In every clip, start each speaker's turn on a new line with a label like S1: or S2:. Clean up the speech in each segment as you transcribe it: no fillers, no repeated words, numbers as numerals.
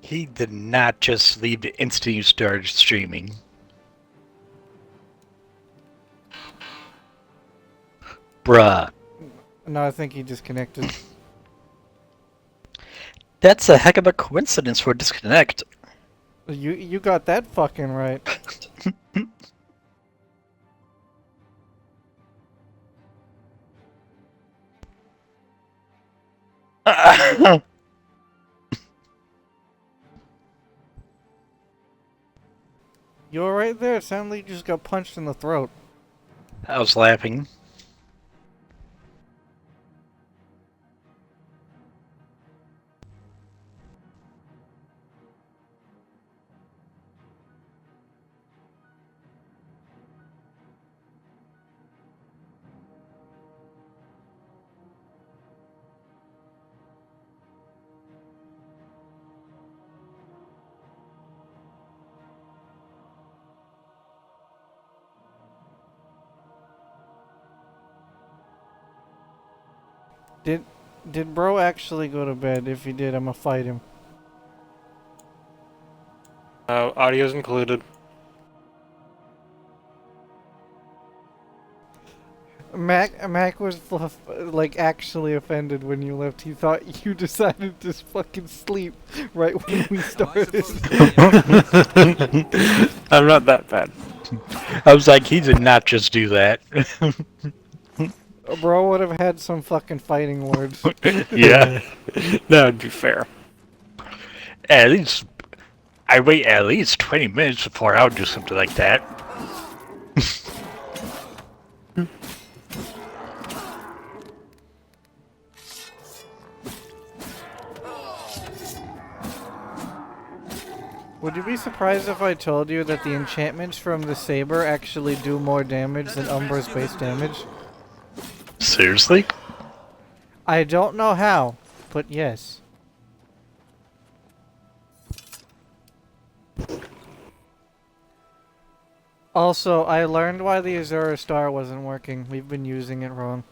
S1: He did not just leave the instant you started streaming. Bruh.
S2: No, I think he disconnected.
S1: That's a heck of a coincidence for a disconnect.
S2: You got that fucking right. You were right there. It sounded like you just got punched in the throat.
S1: I was laughing.
S2: Did bro actually go to bed? If he did, I'ma fight him.
S3: Audio's included.
S2: Mac was like actually offended when you left. He thought you decided to fucking sleep right when we started.
S3: I'm not that bad.
S1: I was like, he did not just do that.
S2: Bro would have had some fucking fighting words.
S1: Yeah.
S3: That would be fair.
S1: At least, I wait at least 20 minutes before I would do something like that.
S2: Would you be surprised if I told you that the enchantments from the saber actually do more damage than Umbra's base damage?
S1: Seriously?
S2: I don't know how, but yes. Also, I learned why the Azura Star wasn't working. We've been using it wrong.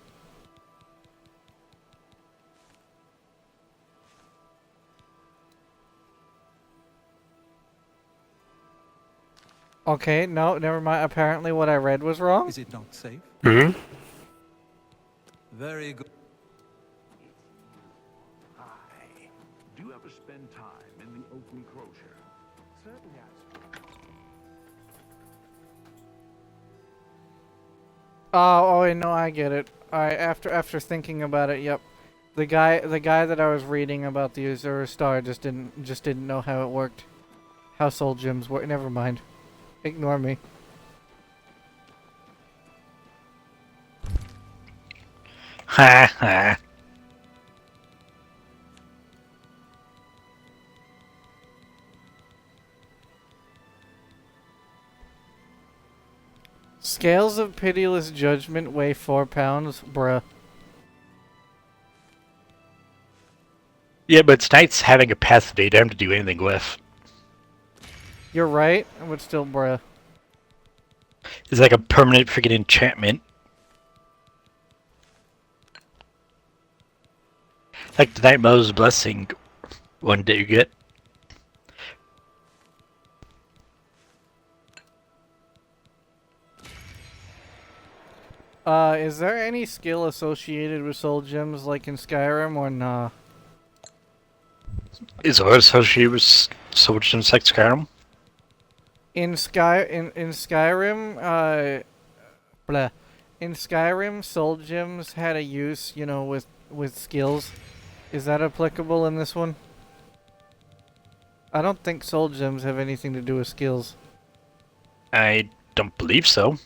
S2: Okay, no, never mind. Apparently what I read was wrong.
S4: Is it not safe?
S3: Hmm?
S4: Very good.
S5: Hi. Do you ever spend time in the oak enclosure? Certainly has.
S2: Oh, no, I get it. Alright, after thinking about it, yep. The guy that I was reading about the Azura Star just didn't know how it worked. How soul gems work. Never mind. Ignore me.
S1: Ha ha.
S2: Scales of pitiless judgment weigh 4 pounds, bruh.
S1: Yeah, but it's nice having a capacity to do anything with.
S2: You're right, but still, bruh.
S1: It's like a permanent freaking enchantment. Like the Night Mother's Blessing one that you get.
S2: Is there any skill associated with soul gems like in Skyrim or nah?
S1: Is it associated with Soul Gems like Skyrim?
S2: In Skyrim, blah. In Skyrim, soul gems had a use, you know, with skills. Is that applicable in this one? I don't think soul gems have anything to do with skills.
S1: I don't believe so.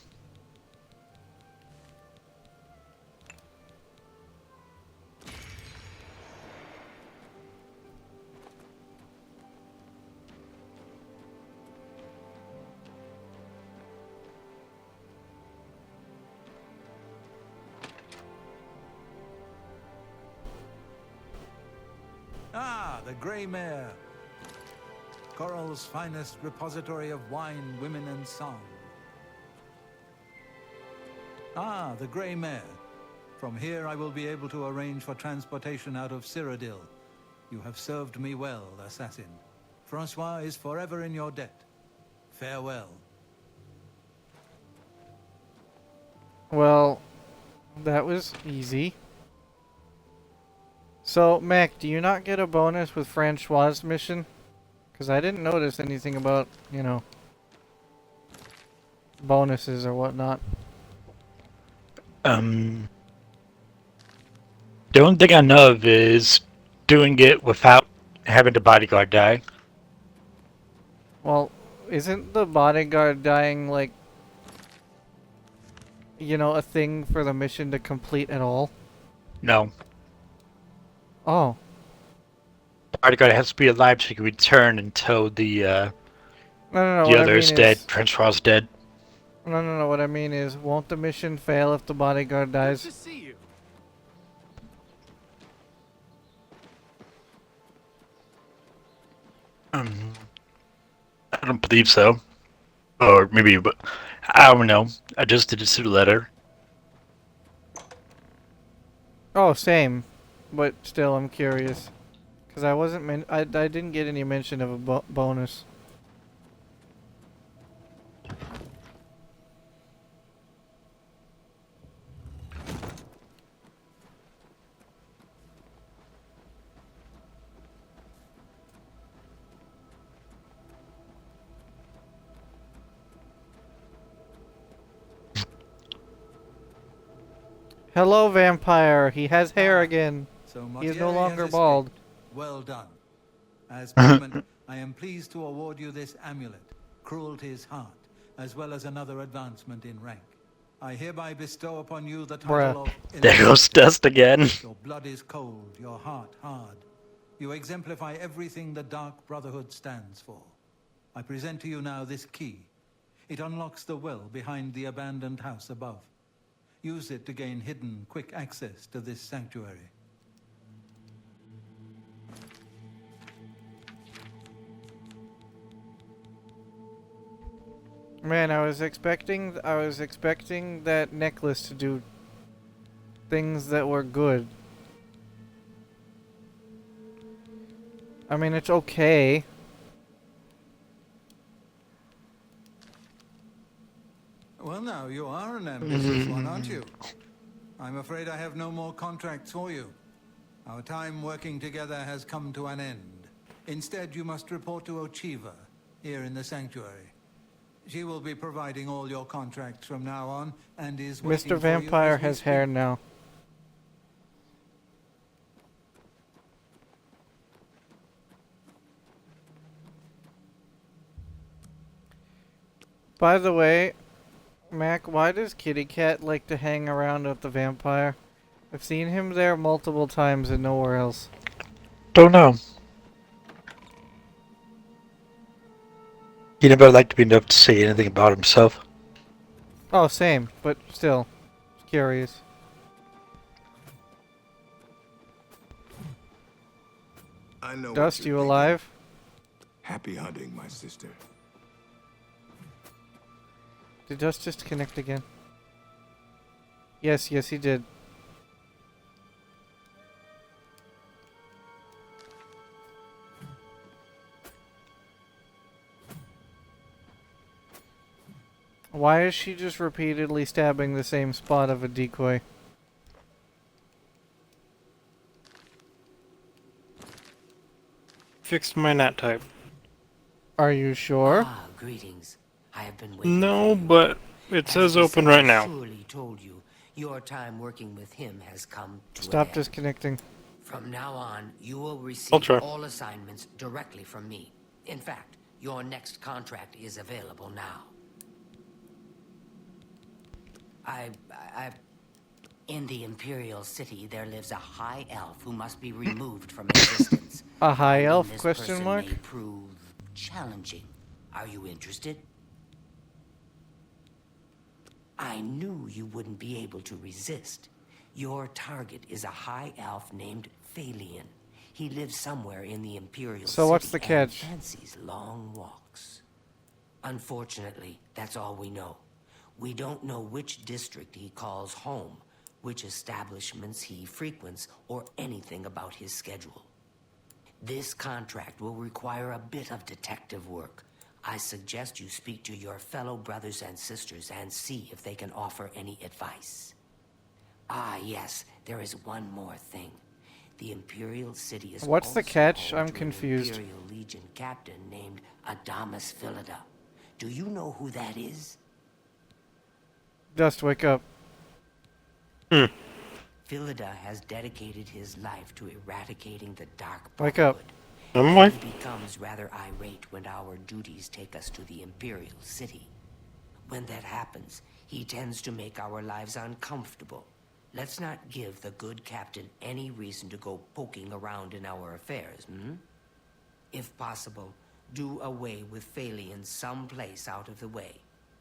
S4: Ah, the Grey Mare. Coral's finest repository of wine, women, and song. Ah, the Grey Mare. From here I will be able to arrange for transportation out of Cyrodiil. You have served me well, assassin. Francois is forever in your debt. Farewell.
S2: Well, that was easy. So, Mac, do you not get a bonus with Francois' mission? Because I didn't notice anything about, you know, bonuses or whatnot.
S1: The only thing I know of is doing it without having the bodyguard die.
S2: Well, isn't the bodyguard dying, like, you know, a thing for the mission to complete at all?
S1: No.
S2: Oh.
S1: The bodyguard has to be alive so he can return until the
S2: No,
S1: the
S2: what I
S1: other
S2: mean
S1: is dead.
S2: is...
S1: Francois is dead.
S2: No, what I mean is, won't the mission fail if the bodyguard dies?
S5: see you.
S1: I don't believe so. Or maybe, but I don't know. I just did a suit letter.
S2: Oh, same. But still, I'm curious. Because I wasn't I didn't get any mention of a bonus. Hello, vampire. He has hair again.
S4: So
S2: He is
S4: Mortier
S2: no
S4: has
S2: longer
S4: escaped.
S2: bald.
S4: Well done. As payment, I am pleased to award you this amulet, Cruelty's Heart, as well as another advancement in rank. I hereby bestow upon you the title of...
S1: There goes Dust again.
S4: Your blood is cold, your heart hard. You exemplify everything the Dark Brotherhood stands for. I present to you now this key. It unlocks the well behind the abandoned house above. Use it to gain hidden, quick access to this sanctuary.
S2: Man, I was expecting that necklace to do things that were good. I mean, it's okay.
S4: Well, now, you are an ambitious one, aren't you? I'm afraid I have no more contracts for you. Our time working together has come to an end. Instead, you must report to Ochiva, here in the sanctuary. She will be providing all your contracts from now on, and is waiting
S2: Mr.
S4: for you
S2: Vampire
S4: as we
S2: has
S4: speak.
S2: hair now. By the way, Mac, why does Kitty Cat like to hang around with the vampire? I've seen him there multiple times and nowhere else.
S1: Don't know. He never liked to be enough to say anything about himself.
S2: Oh, same, but still, curious.
S6: I know.
S2: Dust,
S6: what
S2: you
S6: you're thinking.
S2: alive?
S6: Happy hunting, my sister.
S2: Did Dust just connect again? Yes, he did. Why is she just repeatedly stabbing the same spot of a decoy?
S3: Fixed my nat type.
S2: Are you sure?
S7: Ah, greetings. I have been waiting
S3: No,
S7: for you.
S3: but it
S7: As
S3: says
S7: the
S3: open
S7: Sensei
S3: right now.
S7: surely told you, your time working with him has come to
S2: Stop
S7: an end.
S2: disconnecting.
S7: From now on, you will
S3: I'll
S7: receive
S3: try.
S7: all assignments directly from me. In fact, your next contract is available now. In the Imperial City, there lives a high elf who must be removed from existence.
S2: A high
S7: Finding
S2: elf?
S7: this
S2: Question
S7: person
S2: mark?
S7: may prove challenging. Are you interested? I knew you wouldn't be able to resist. Your target is a high elf named Phalion. He lives somewhere in the Imperial City.
S2: So what's the
S7: and
S2: catch?
S7: fancies long walks. Unfortunately, that's all we know. We don't know which district he calls home, which establishments he frequents, or anything about his schedule. This contract will require a bit of detective work. I suggest you speak to your fellow brothers and sisters and see if they can offer any advice. Ah, yes, there is one more thing. The Imperial City is
S2: What's the
S7: also
S2: catch?
S7: home
S2: I'm
S7: to an
S2: confused.
S7: Imperial Legion captain named Adamus Philida. Do you know who that is?
S2: Dust, wake up.
S7: Philida has dedicated his life to eradicating the Dark
S2: Wake up.
S7: Brotherhood.
S3: I'm awake.
S7: He becomes rather irate when our duties take us to the Imperial City. When that happens, he tends to make our lives uncomfortable. Let's not give the good captain any reason to go poking around in our affairs, hmm? If possible, do away with Phalian someplace out of the way.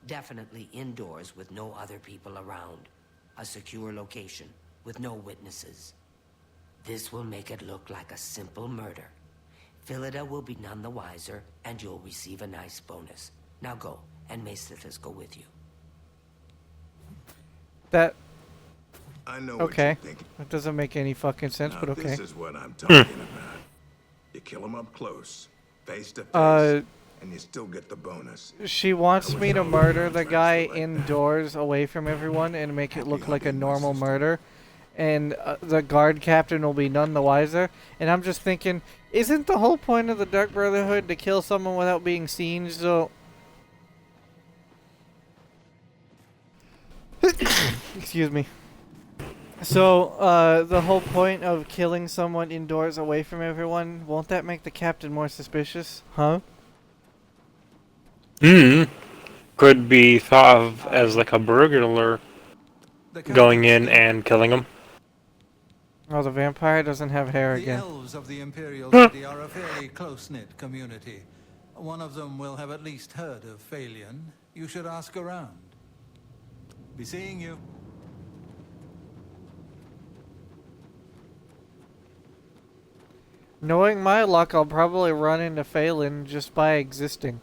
S7: Definitely indoors with no other people around. A secure location with no witnesses. This will make it look like a simple murder. Philida will be none the wiser, and you'll receive a nice bonus. Now go, and may Sithis go with you.
S2: That
S6: I know
S2: okay.
S6: what you're thinking.
S2: That doesn't make any fucking sense,
S6: Now,
S2: but okay.
S6: this is what I'm talking about. You kill him up close, face to face, and you still get the bonus.
S2: She wants me to murder the guy indoors away from everyone and make it
S6: Happy
S2: look like a
S6: hunting, my
S2: normal
S6: sister.
S2: murder. And the guard captain will be none the wiser. And I'm just thinking, isn't the whole point of the Dark Brotherhood to kill someone without being seen? So... Excuse me. So, the whole point of killing someone indoors away from everyone, won't that make the captain more suspicious? Huh?
S3: Could be thought of as like a burglar
S4: The
S3: going
S4: captain's
S3: in
S4: speaking.
S3: and killing him.
S2: Oh, the vampire doesn't have hair
S4: The
S2: again.
S4: elves of the Imperial City are a fairly close-knit community. One of them will have at least heard of Phalian. You should ask around. Be seeing you.
S2: Knowing my luck, I'll probably run into Phelan just by existing.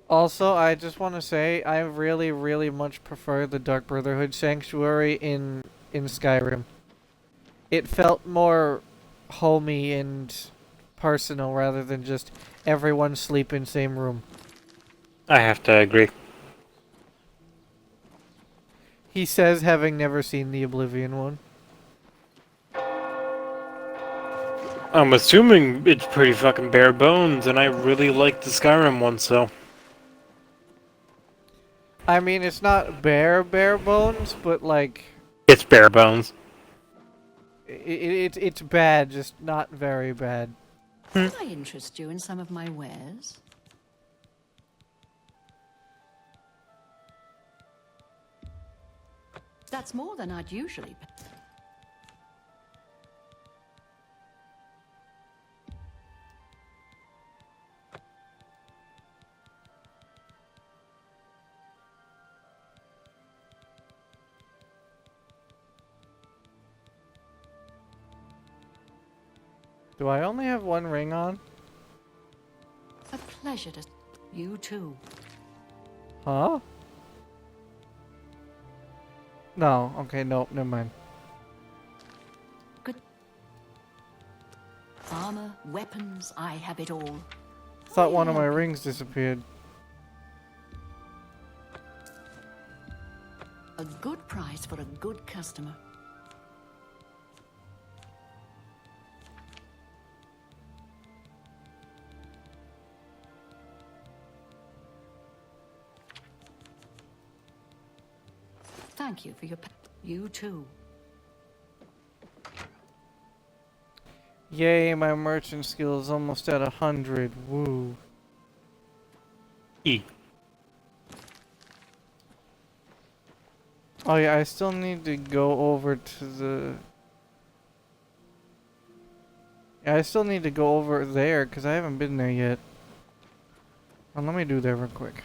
S2: Also, I just want to say, I really, really much prefer the Dark Brotherhood Sanctuary in Skyrim. It felt more homey and personal rather than just everyone sleep in same room.
S3: I have to agree.
S2: He says, having never seen the Oblivion one.
S3: I'm assuming it's pretty fucking bare bones, and I really like the Skyrim one, so...
S2: I mean, it's not bare bones, but like...
S3: It's bare bones.
S2: It's bad, just not very bad.
S8: Can I interest you in some of my wares? That's more than I'd usually pay.
S2: Do I only have one ring on?
S8: A pleasure to... You too.
S2: Huh? No, okay, no, never mind.
S8: Good. Armor, weapons, I have it all.
S2: Thought one of my rings disappeared.
S8: A good price for a good customer. Thank you for your... You too.
S2: Yay, my merchant skill is almost at 100. Woo.
S3: E.
S2: Oh yeah, I still need to go over to the... Yeah, I still need to go over there, because I haven't been there yet. Well, let me do that real quick.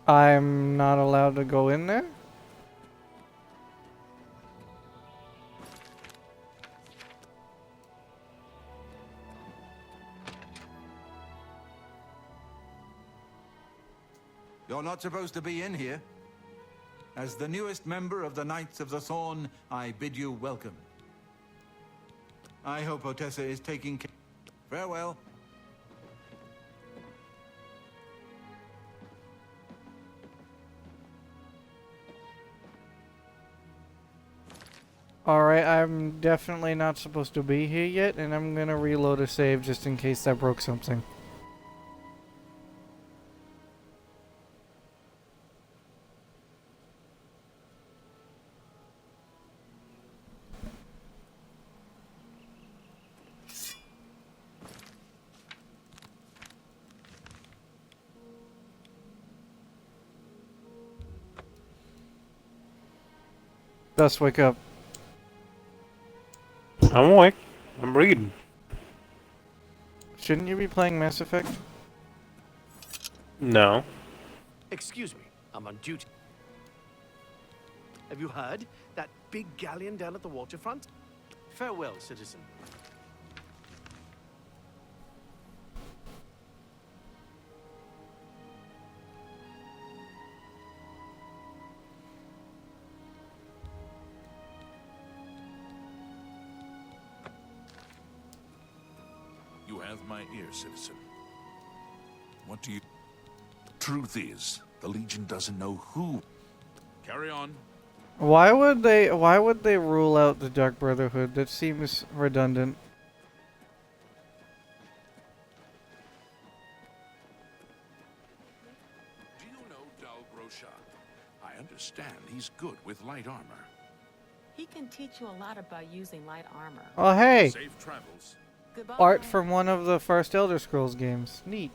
S2: I'm not allowed to go in there?
S4: You're not supposed to be in here. As the newest member of the Knights of the Thorn, I bid you welcome. I hope Otessa is taking care. Farewell.
S2: Alright, I'm definitely not supposed to be here yet, and I'm gonna reload a save just in case I broke something. Best wake up.
S3: I'm awake. I'm reading.
S2: Shouldn't you be playing Mass Effect?
S3: No.
S9: Excuse me, I'm on duty. Have you heard? That big galleon down at the waterfront? Farewell, citizen.
S5: You have my ear, citizen. What do you... Truth is, the Legion doesn't know who... Carry on.
S2: Why would they rule out the Dark Brotherhood? That seems redundant.
S5: Do you know Dal Grosha? I understand he's good with light armor.
S10: He can teach you a lot about using light armor.
S2: Oh hey!
S5: Safe travels.
S10: Goodbye.
S2: Art from one of the first Elder Scrolls games. Neat.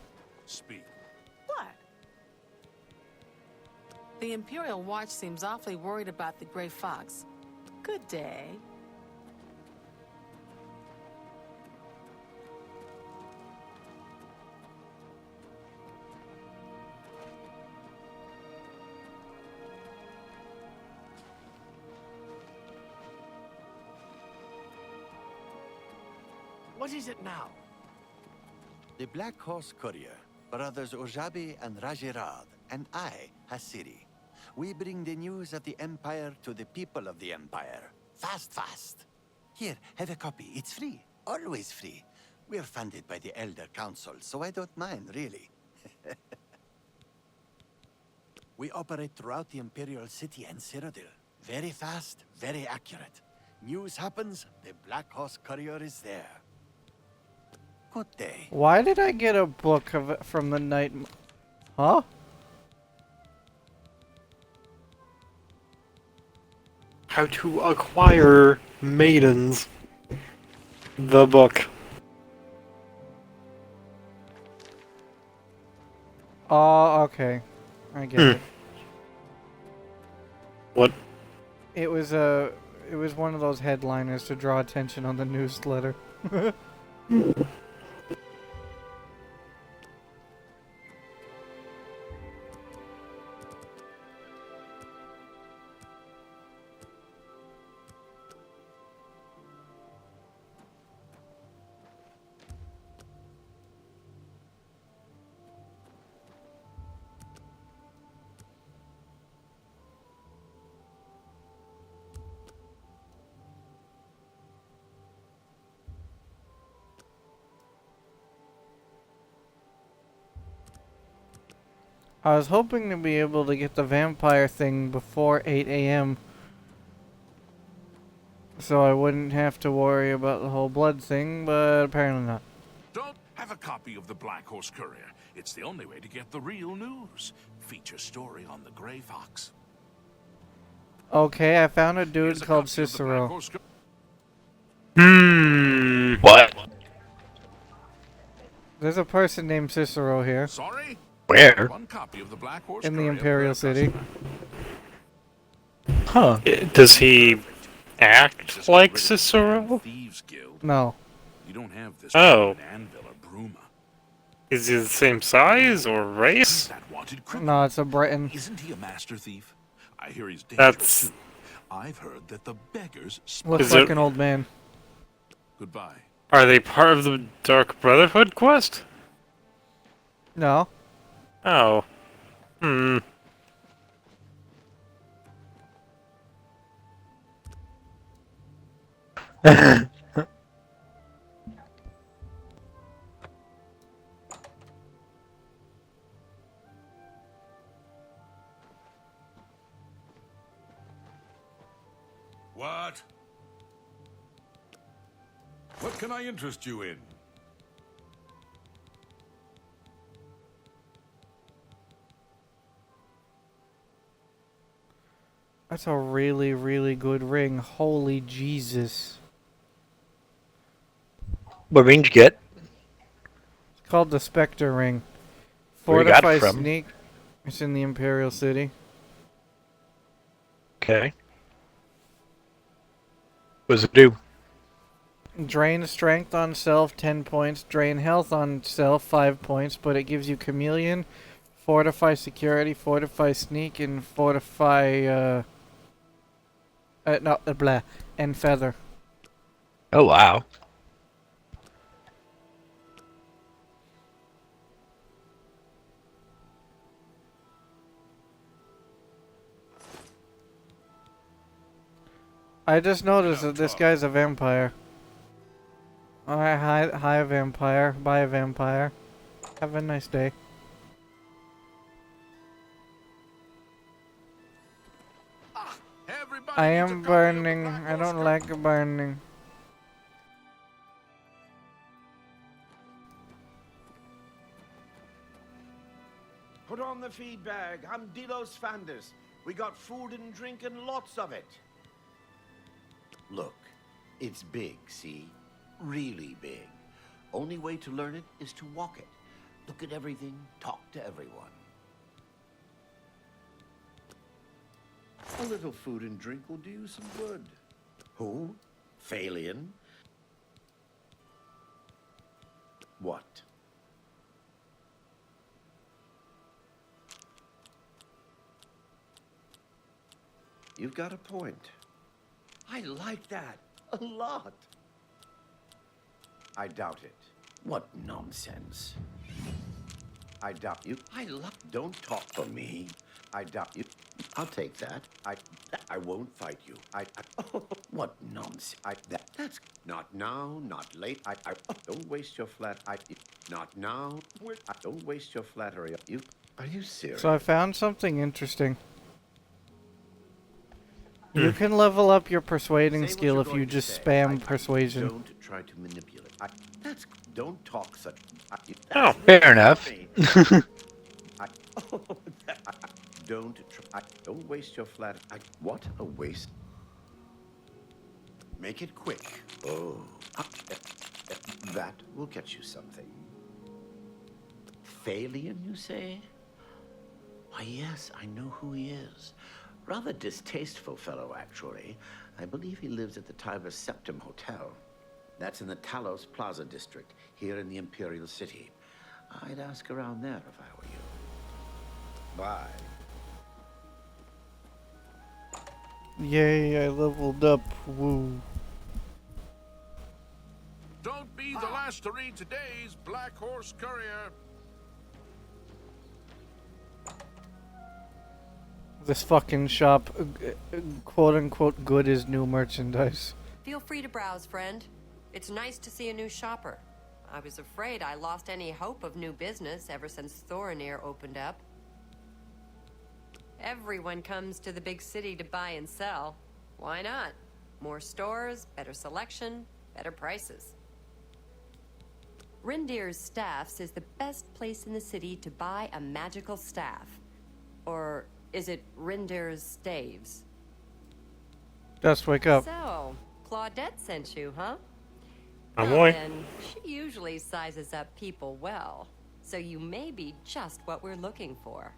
S5: Speak.
S10: What? The Imperial Watch seems awfully worried about the Grey Fox. Good day.
S9: What is it now?
S11: The Black Horse Courier, brothers Ojabi and Rajirad, and I, Hasiri. We bring the news of the Empire to the people of the Empire. Fast, fast. Here, have a copy. It's free. Always free. We're funded by the Elder Council, so I don't mind, really. We operate throughout the Imperial City and Cyrodiil. Very fast, very accurate. News happens, the Black Horse Courier is there. Good day.
S2: Why did I get a book of it from the night? Huh?
S3: How to acquire maidens. The book.
S2: Oh, okay. I get it.
S3: What?
S2: It was one of those headliners to draw attention on the newsletter. I was hoping to be able to get the vampire thing before 8 a.m. so I wouldn't have to worry about the whole blood thing, but apparently not.
S5: Don't have a copy of the Black Horse Courier. It's the only way to get the real news. Feature story on the Grey Fox.
S2: Okay, I found a dude
S5: Here's a
S2: called
S5: copy of the Black
S2: Cicero.
S5: Horse
S1: What?
S2: There's a person named Cicero here.
S5: Sorry?
S1: Where?
S5: One copy of the Black Horse
S2: In the
S5: Courier
S2: Imperial
S5: per
S2: City.
S5: customer.
S1: Huh.
S3: Does he act
S5: Just
S3: like
S5: get rid of the
S3: Cicero?
S5: Thieves Guild.
S2: No.
S5: You don't have this
S3: Oh.
S5: in Anvil or Bruma.
S3: Is he the same size or
S5: He's
S3: race?
S5: that wanted criminal.
S2: No, it's a Briton.
S5: Isn't he a master thief? I hear he's dangerous.
S3: That's...
S5: I've heard that the beggars
S2: Looks
S3: Is
S2: like
S3: it-
S2: an old man.
S5: Goodbye.
S3: Are they part of the Dark Brotherhood quest?
S2: No.
S3: Oh. Hmm.
S5: What? What can I interest you in?
S2: That's a really, really good ring. Holy Jesus.
S1: What ring did you get?
S2: It's called the Spectre ring.
S1: Where you got it
S2: Fortify
S1: from?
S2: sneak. It's in the Imperial City.
S1: Okay. What does it do?
S2: Drain strength on self 10 points. Drain health on self 5 points. But it gives you chameleon, fortify security, fortify sneak, and fortify blah, and feather.
S1: Oh, wow.
S2: I just noticed that this guy's a vampire. Alright, hi vampire. Bye vampire. Have a nice day. I am burning. I don't like burning.
S9: Put on the feed bag. I'm Delos Fanders. We got food and drink and lots of it.
S12: Look, it's big, see? Really big. Only way to learn it is to walk it. Look at everything, talk to everyone. A little food and drink will do you some good. Who? Phalian? What? You've got a point. I like that a lot. I doubt it. What nonsense. I doubt you. Don't talk for me. I doubt you. I'll take that. I won't fight you. What nonsense. That's not now, not late. Don't waste your not now. Don't waste your flattery. Are you serious?
S2: So I found something interesting. You can level up your persuading skill if you just spam persuasion.
S12: Don't try to manipulate. Don't talk such.
S1: Oh, fair enough.
S12: Don't waste your flat. What a waste. Make it quick. Oh, that will get you something. Phalian, you say? Why, yes, I know who he is. Rather distasteful fellow, actually. I believe he lives at the Tiber Septim Hotel. That's in the Talos Plaza district, here in the Imperial City. I'd ask around there if I were you. Bye.
S2: Yay, I leveled up. Woo.
S5: Don't be the last to read today's Black Horse Courier.
S2: This fucking shop, quote unquote, good is new merchandise.
S13: Feel free to browse, friend. It's nice to see a new shopper. I was afraid I lost any hope of new business ever since Thorinir opened up. Everyone comes to the big city to buy and sell. Why not? More stores, better selection, better prices. Rindir's Staffs is the best place in the city to buy a magical staff. Or is it Rindir's Staves?
S2: Just wake up.
S13: So, Claudette sent you, huh?
S3: Oh
S13: Well,
S3: boy.
S13: then, she usually sizes up people well, so you may be just what we're looking for.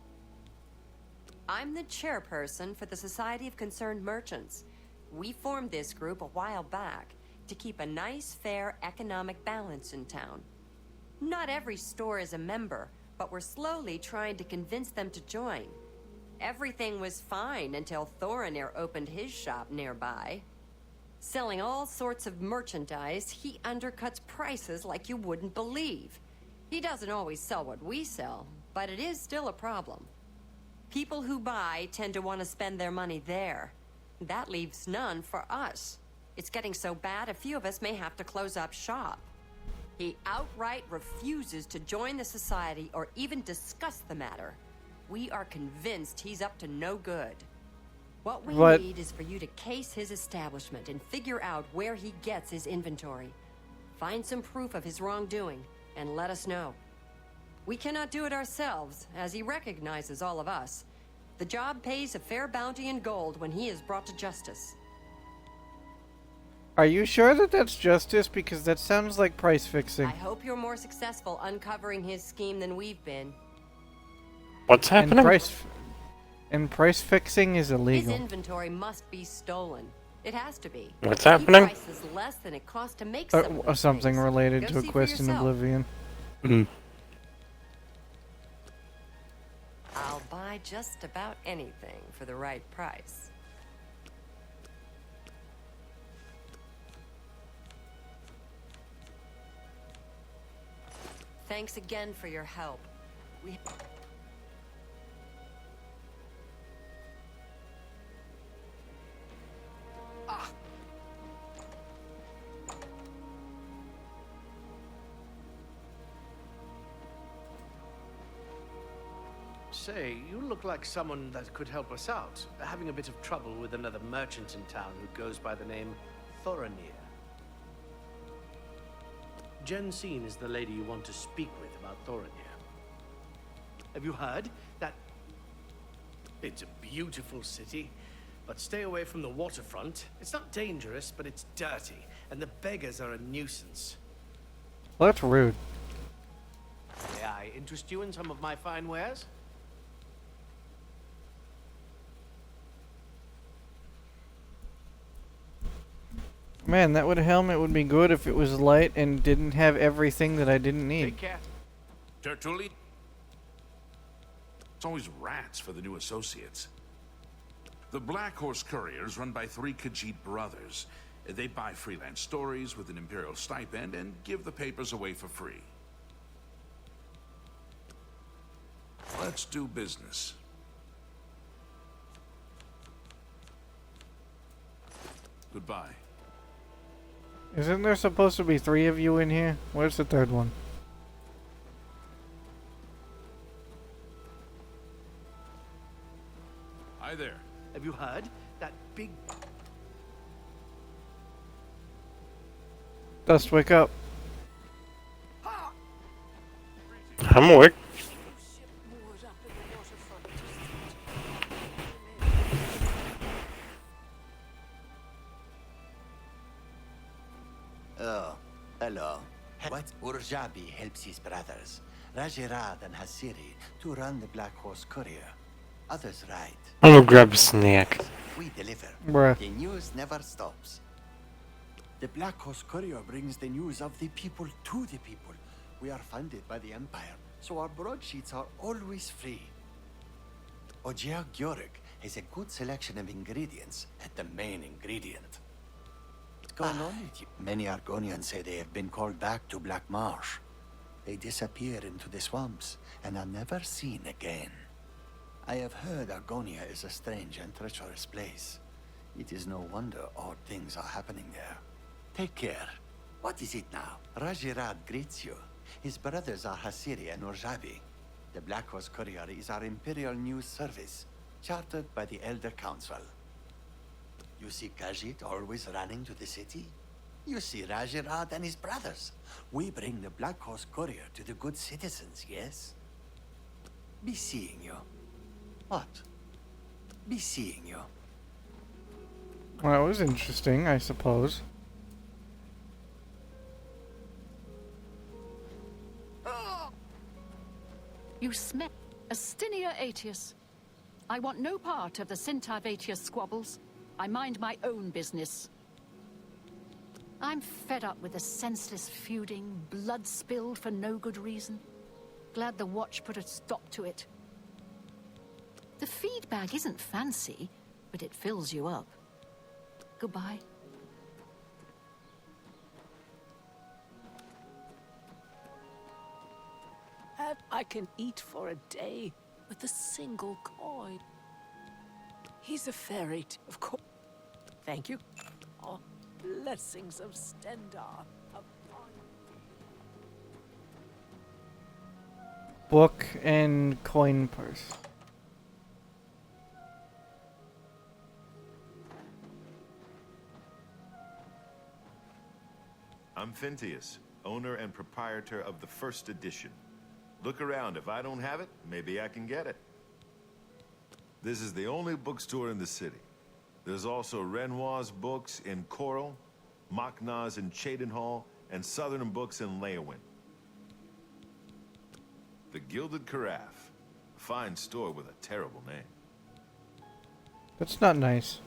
S13: I'm the chairperson for the Society of Concerned Merchants. We formed this group a while back to keep a nice, fair economic balance in town. Not every store is a member, but we're slowly trying to convince them to join. Everything was fine until Thorinir opened his shop nearby. Selling all sorts of merchandise, he undercuts prices like you wouldn't believe. He doesn't always sell what we sell, but it is still a problem. People who buy tend to want to spend their money there. That leaves none for us. It's getting so bad, a few of us may have to close up shop. He outright refuses to join the society or even discuss the matter. We are convinced he's up to no good. What we need is for you to case his establishment and figure out where he gets his inventory. Find some proof of his wrongdoing and let us know. We cannot do it ourselves, as he recognizes all of us. The job pays a fair bounty in gold when he is brought to justice.
S2: Are you sure that that's justice? Because that sounds like price fixing.
S13: I hope you're more successful uncovering his scheme than we've been.
S3: What's happening?
S2: And price fixing is illegal.
S13: His inventory must be stolen. It has to be.
S3: What's happening?
S13: Prices less than it costs to make some of
S2: Something
S13: things.
S2: related
S13: Go
S2: to a
S13: see for
S2: quest in
S13: yourself.
S2: Oblivion.
S13: I'll buy just about anything for the right price. Thanks again for your help. We...
S9: Say, you look like someone that could help us out. Having a bit of trouble with another merchant in town who goes by the name Thorinir. Jensine is the lady you want to speak with about Thorinir. Have you heard that it's a beautiful city, but stay away from the waterfront? It's not dangerous, but it's dirty, and the beggars are a nuisance.
S2: Well, that's rude.
S9: May I interest you in some of my fine wares?
S2: Man, that helmet would be good if it was light and didn't have everything that I didn't need.
S9: Take care.
S5: Tertulli? It's always rats for the new associates. The Black Horse Couriers run by 3 Khajiit brothers. They buy freelance stories with an imperial stipend and give the papers away for free. Let's do business. Goodbye.
S2: Isn't there supposed to be 3 of you in here? Where's the third one?
S5: Hi there.
S9: Have you heard that big...
S2: Dust, wake up.
S3: I'm awake.
S11: Oh, hello. What Urjabi helps his brothers, Rajirad and Hasiri, to run the Black Horse Courier. Others ride.
S3: I'm gonna grab a snack.
S11: We deliver.
S2: Bruh.
S11: The news never stops. The Black Horse Courier brings the news of the people to the people. We are funded by the Empire, so our broadsheets are always free. Ojeag Gyorik has a good selection of ingredients at the main ingredient. What's going on with you? Many Argonians say they have been called back to Black Marsh. They disappear into the swamps and are never seen again. I have heard Argonia is a strange and treacherous place. It is no wonder odd things are happening there. Take care. What is it now? Rajirad greets you. His brothers are Hasiri and Urjabi. The Black Horse Courier is our Imperial News Service, chartered by the Elder Council. You see Khajiit always running to the city? You see Rajirad and his brothers. We bring the Black Horse Courier to the good citizens, yes? Be seeing you. What? Be seeing you.
S2: Well, that was interesting, I suppose.
S8: You smell Astinia Aetius. I want no part of the Sintiv Aetius squabbles. I mind my own business. I'm fed up with the senseless feuding, blood spilled for no good reason. Glad the Watch put a stop to it. The feed bag isn't fancy, but it fills you up. Goodbye.
S10: I can eat for a day with a single coin. He's a fairy, of course. Thank you. Oh, blessings of Stendar upon
S2: Book and coin purse.
S14: I'm Phintius, owner and proprietor of the first edition. Look around. If I don't have it, maybe I can get it. This is the only bookstore in the city. There's also Renoir's books in Coral, Machna's in Cheydinhall, and Southern Books in Leyawiin. The Gilded Carafe. A fine store with a terrible name.
S2: That's not nice.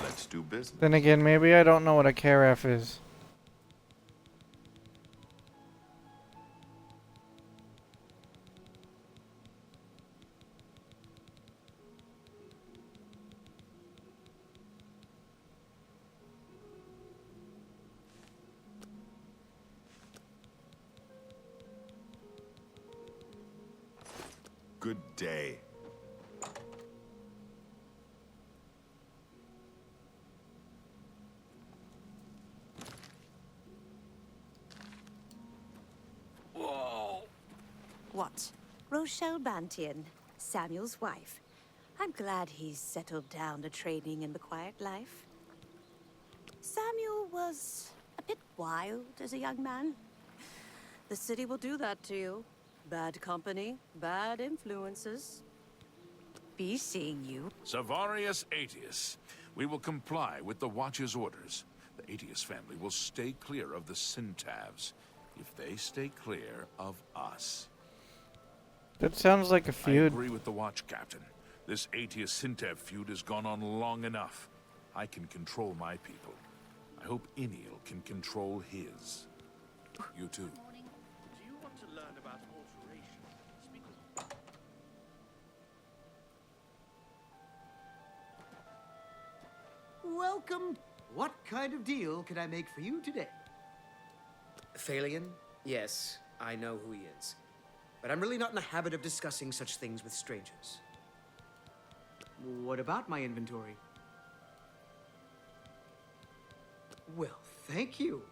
S14: Let's do business.
S2: Then again, maybe I don't know what a carafe is.
S14: Good day.
S10: Whoa!
S15: What? Rochelle Bantian, Samuel's wife. I'm glad he's settled down to training in the quiet life. Samuel was a bit wild as a young man. The city will do that to you. Bad company, bad influences. Be seeing you.
S5: Savarius Aetius, we will comply with the Watch's orders. The Aetius family will stay clear of the Syntavs, if they stay clear of us.
S2: That sounds like a feud.
S5: I agree with the Watch, Captain. This Aetius-Syntav feud has gone on long enough. I can control my people. I hope Iniel can control his. You too.
S16: Welcome. What kind of deal can I make for you today? Thalian? Yes, I know who he is. But I'm really not in the habit of discussing such things with strangers. What about my inventory? Well, thank you.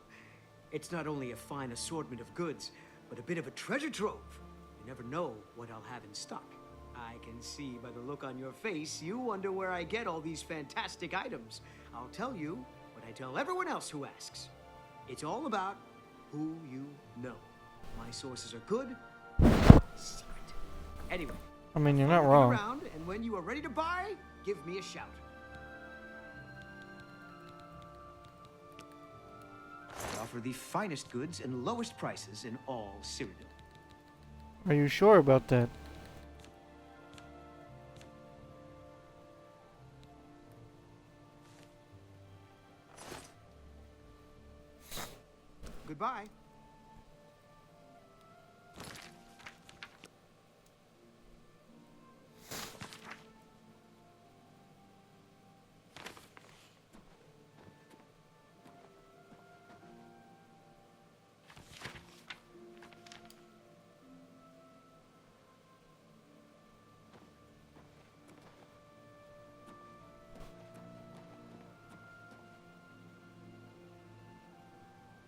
S16: It's not only a fine assortment of goods, but a bit of a treasure trove. You never know what I'll have in stock. I can see by the look on your face, you wonder where I get all these fantastic items. I'll tell you what I tell everyone else who asks. It's all about who you know. My sources are good, secret. Anyway,
S2: I mean, you're not
S16: look
S2: wrong.
S16: around, and when you are ready to buy, give me a shout. I offer the finest goods and lowest prices in all Cyrodiil.
S2: Are you sure about that?
S16: Goodbye.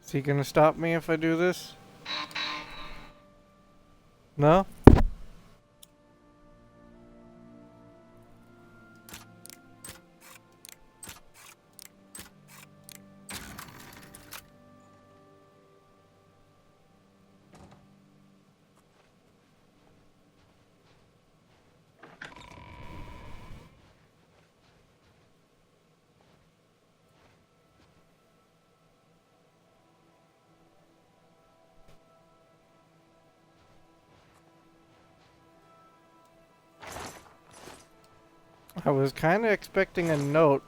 S2: Is he gonna stop me if I do this? No? I was kind of expecting a note.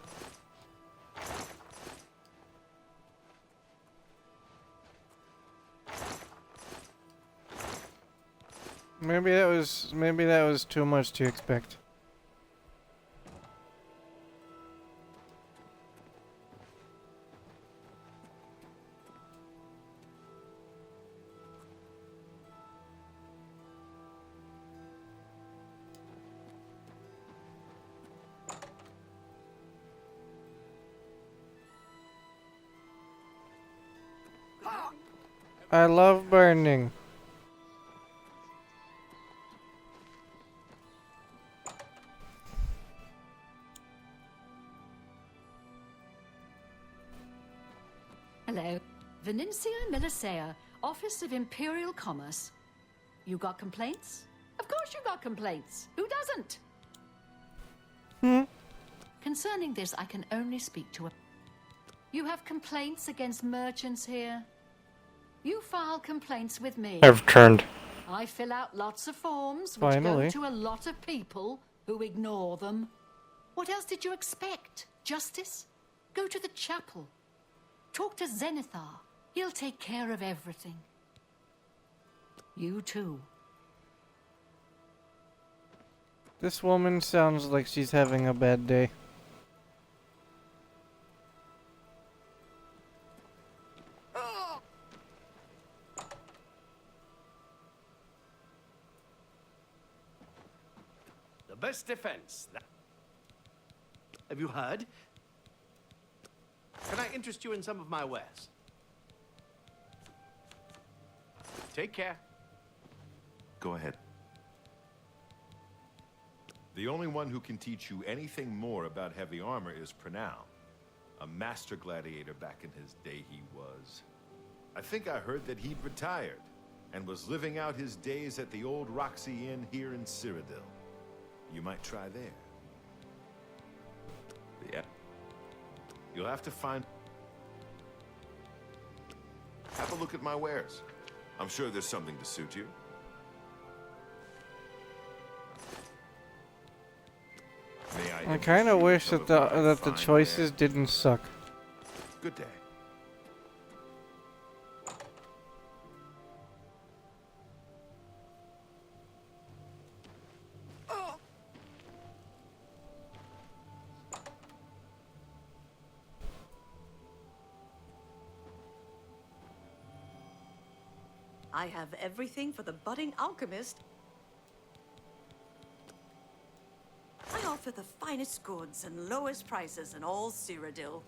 S2: Maybe that was too much to expect. I love burning.
S8: Hello. Venencia Melisea, Office of Imperial Commerce. You got complaints? Of course you got complaints. Who doesn't? Concerning this, I can only speak to a... You have complaints against merchants here? You file complaints with me.
S3: I've returned.
S8: I fill out lots of forms, which
S2: Finally.
S8: go to a lot of people who ignore them. What else did you expect? Justice? Go to the chapel. Talk to Zenithar. He'll take care of everything. You too.
S2: This woman sounds like she's having a bad day.
S9: The best defense. Have you heard? Can I interest you in some of my wares? Take care.
S14: Go ahead. The only one who can teach you anything more about heavy armor is Pranal. A master gladiator back in his day he was. I think I heard that he'd retired and was living out his days at the old Roxy Inn here in Cyrodiil. You might try there. Yeah. You'll have to find... Have a look at my wares. I'm sure there's something to suit you.
S2: I kind of wish that the choices didn't suck.
S14: Good day.
S15: I have everything for the budding alchemist. I offer the finest goods and lowest prices in all Cyrodiil.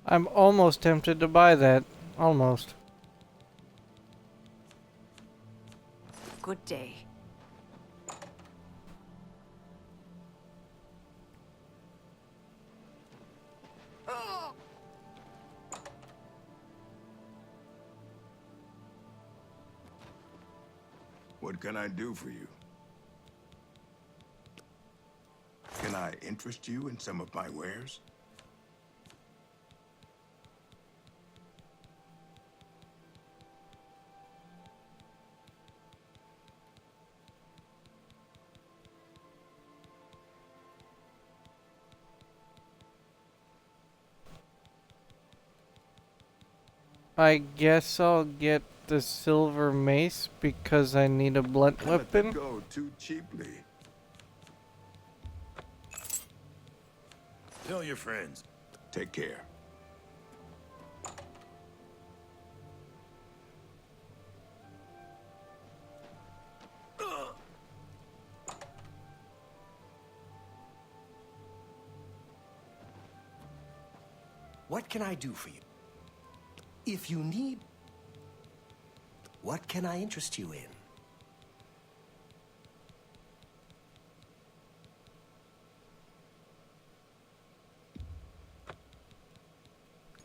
S2: I'm almost tempted to buy that. Almost.
S15: Good day.
S6: What can I do for you? Can I interest you in some of my wares?
S2: I guess I'll get the silver mace because I need a blunt weapon.
S6: Go too cheaply.
S14: Tell your friends.
S6: Take care.
S17: What can I do for you? If you need... What can I interest you in?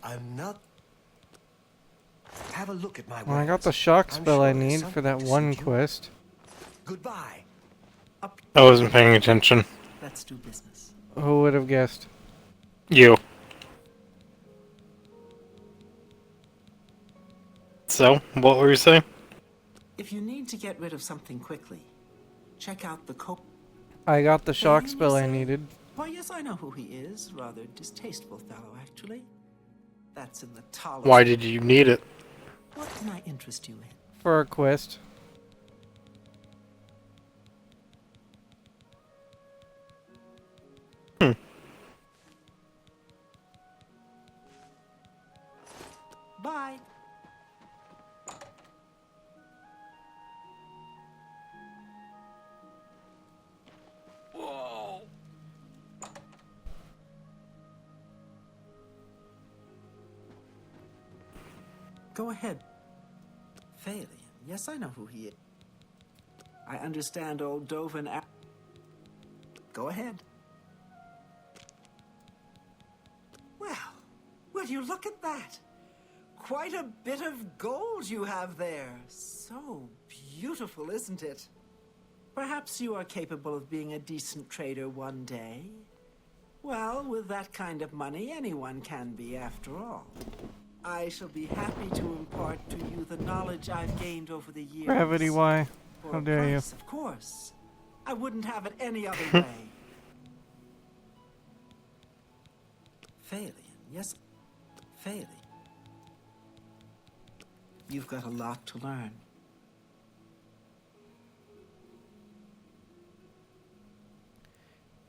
S17: I'm not... Have a look at my
S2: Well, I got the shock spell I need for that one quest.
S17: Goodbye.
S3: I wasn't paying attention.
S17: Let's do business.
S2: Who would have guessed?
S3: You. So, what were you saying?
S17: If you need to get rid of something quickly, check out the
S2: I got the shock spell I needed.
S17: Why, yes, I know who he is. Rather distasteful fellow, actually. That's in the Talos.
S3: Why did you need it?
S17: What can I interest you in?
S2: For a quest.
S17: Bye.
S3: Whoa.
S17: Go ahead. Phalian. Yes, I know who he is. I understand old Dovin. Go ahead. Well, will you look at that? Quite a bit of gold you have there. So beautiful, isn't it? Perhaps you are capable of being a decent trader one day. Well, with that kind of money, anyone can be after all. I shall be happy to impart to you the knowledge I've gained over the years.
S2: Gravity, why?
S17: For
S2: How
S17: a
S2: dare you?
S17: price, of course. I wouldn't have it any other way. Phalian, yes. Phalian. You've got a lot to learn.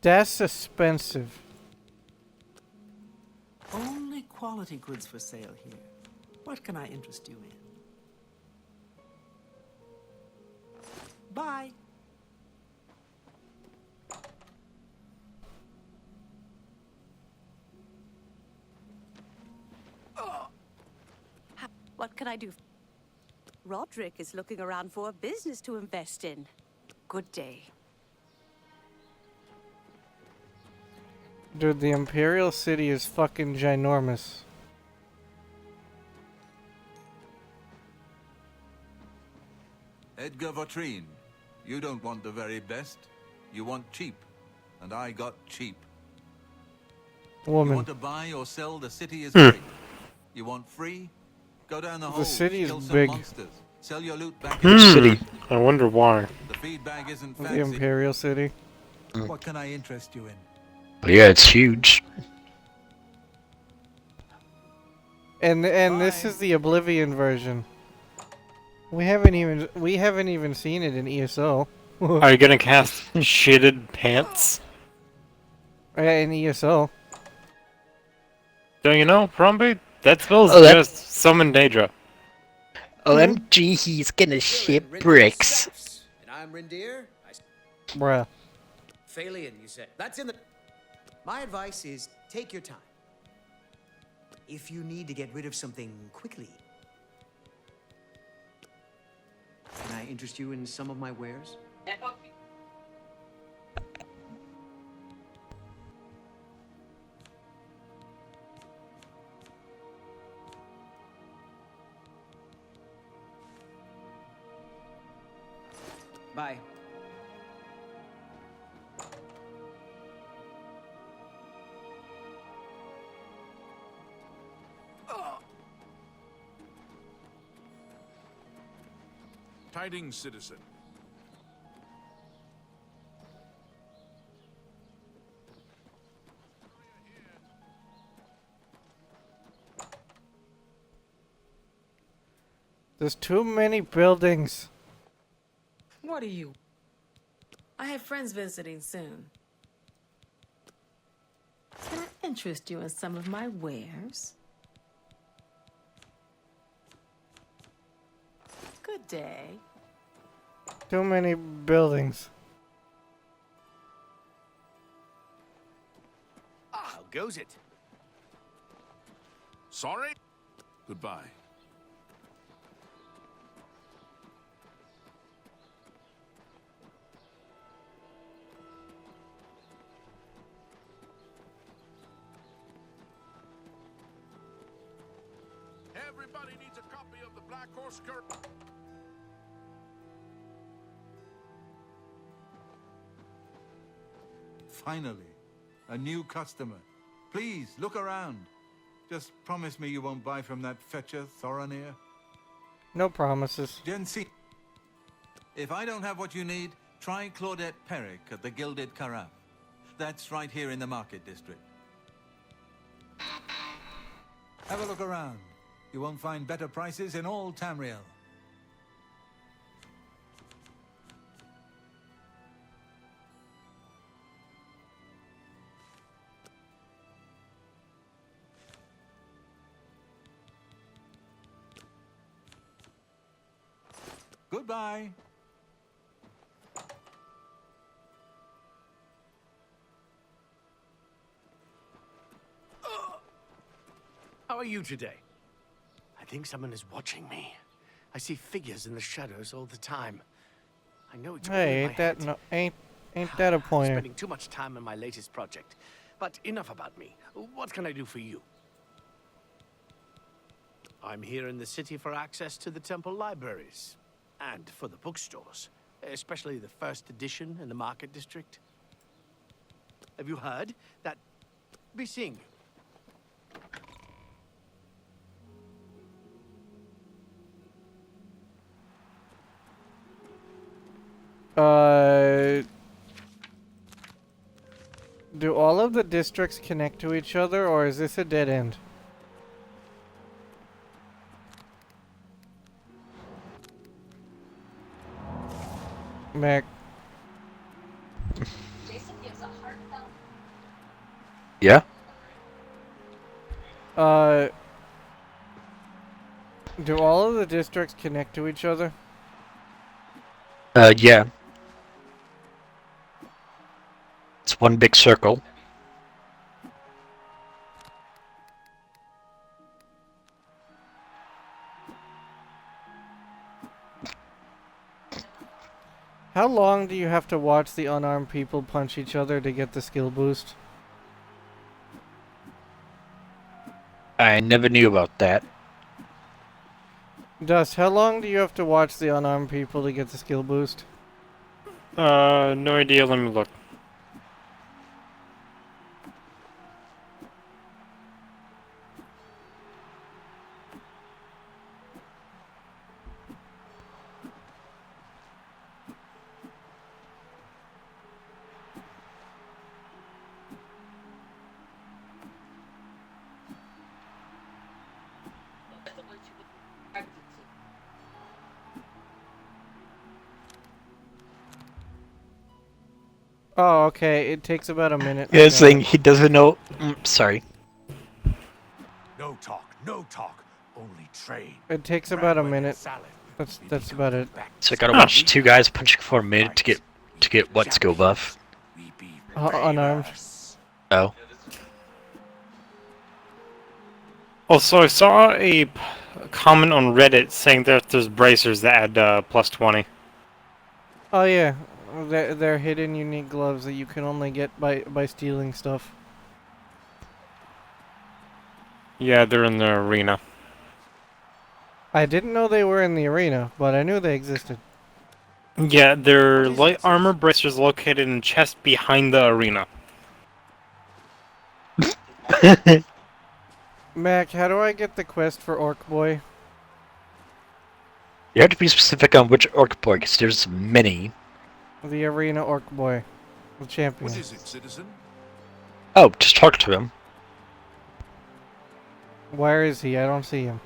S2: That's expensive.
S17: Only quality goods for sale here. What can I interest you in? Bye.
S15: What can I do? Roderick is looking around for a business to invest in. Good day.
S2: Dude, the Imperial City is fucking ginormous.
S4: Edgar Vautrin, you don't want the very best. You want cheap. And I got cheap.
S2: Woman.
S4: You want to buy or sell, the city is great. You want free? Go down the hole.
S2: city is
S4: kill some
S2: big.
S4: monsters. Sell your loot back
S3: Hmm.
S4: in the
S3: City. I wonder why.
S4: The feed bag isn't
S2: The
S4: fancy.
S2: Imperial City.
S4: What can I interest you in?
S1: But yeah, it's huge.
S2: And this is the Oblivion version. We haven't even seen it in ESO.
S3: Are you gonna cast shitted pants?
S2: Yeah, in ESO.
S3: Don't you know, Prombe? That spell's
S1: Oh, that-
S3: just summon Daedra.
S1: OMG, he's gonna ship bricks.
S9: And I'm Rindir.
S2: Bruh.
S9: Phalian, you said. That's in the... My advice is take your time. If you need to get rid of something quickly, can I interest you in some of my wares? Bye.
S5: Tidings, citizen.
S2: There's too many buildings.
S10: What are you? I have friends visiting soon. Can I interest you in some of my wares? Good day.
S2: Too many buildings.
S9: How goes it?
S5: Sorry? Goodbye. Everybody needs a copy of the Black Horse Courier.
S4: Finally, a new customer. Please, look around. Just promise me you won't buy from that fetcher, Thoronir.
S2: No promises.
S4: Jensi, if I don't have what you need, try Claudette Perrick at the Gilded Carafe. That's right here in the Market District. Have a look around. You won't find better prices in all Tamriel. Goodbye.
S9: How are you today? I think someone is watching me. I see figures in the shadows all the time. I know it's all in
S2: Hey,
S9: my
S2: ain't that
S9: head.
S2: no, ain't that a
S9: I'm
S2: pointer?
S9: spending too much time on my latest project. But enough about me. What can I do for you? I'm here in the city for access to the temple libraries. And for the bookstores. Especially the first edition in the market district. Have you heard that... Be seeing you.
S2: Do all of the districts connect to each other, or is this a dead end? Mac.
S1: Yeah?
S2: Do all of the districts connect to each other?
S1: Yeah. It's one big circle.
S2: How long do you have to watch the unarmed people punch each other to get the skill boost?
S1: I never knew about that.
S2: Dust, how long do you have to watch the unarmed people to get the skill boost?
S3: No idea, let me look.
S2: Oh, okay. It takes about a minute.
S1: Yeah, it's saying he doesn't know. Sorry.
S12: No talk, no talk. Only trade.
S2: It takes about a minute. That's about it.
S1: So I gotta watch two guys punching for a minute to get what skill buff?
S2: Unarmed.
S1: Oh.
S3: Also, I saw a comment on Reddit saying that there's bracers that add plus 20.
S2: Oh yeah, they're hidden unique gloves that you can only get by stealing stuff.
S3: Yeah, they're in the arena.
S2: I didn't know they were in the arena, but I knew they existed.
S3: Yeah, they're light armor bracers located in chest behind the arena.
S2: Mac, how do I get the quest for Orc Boy?
S1: You have to be specific on which orc boy, because there's many.
S2: The arena Orc Boy. The champion.
S5: What is it, citizen?
S1: Oh, just talk to him.
S2: Where is he? I don't see him.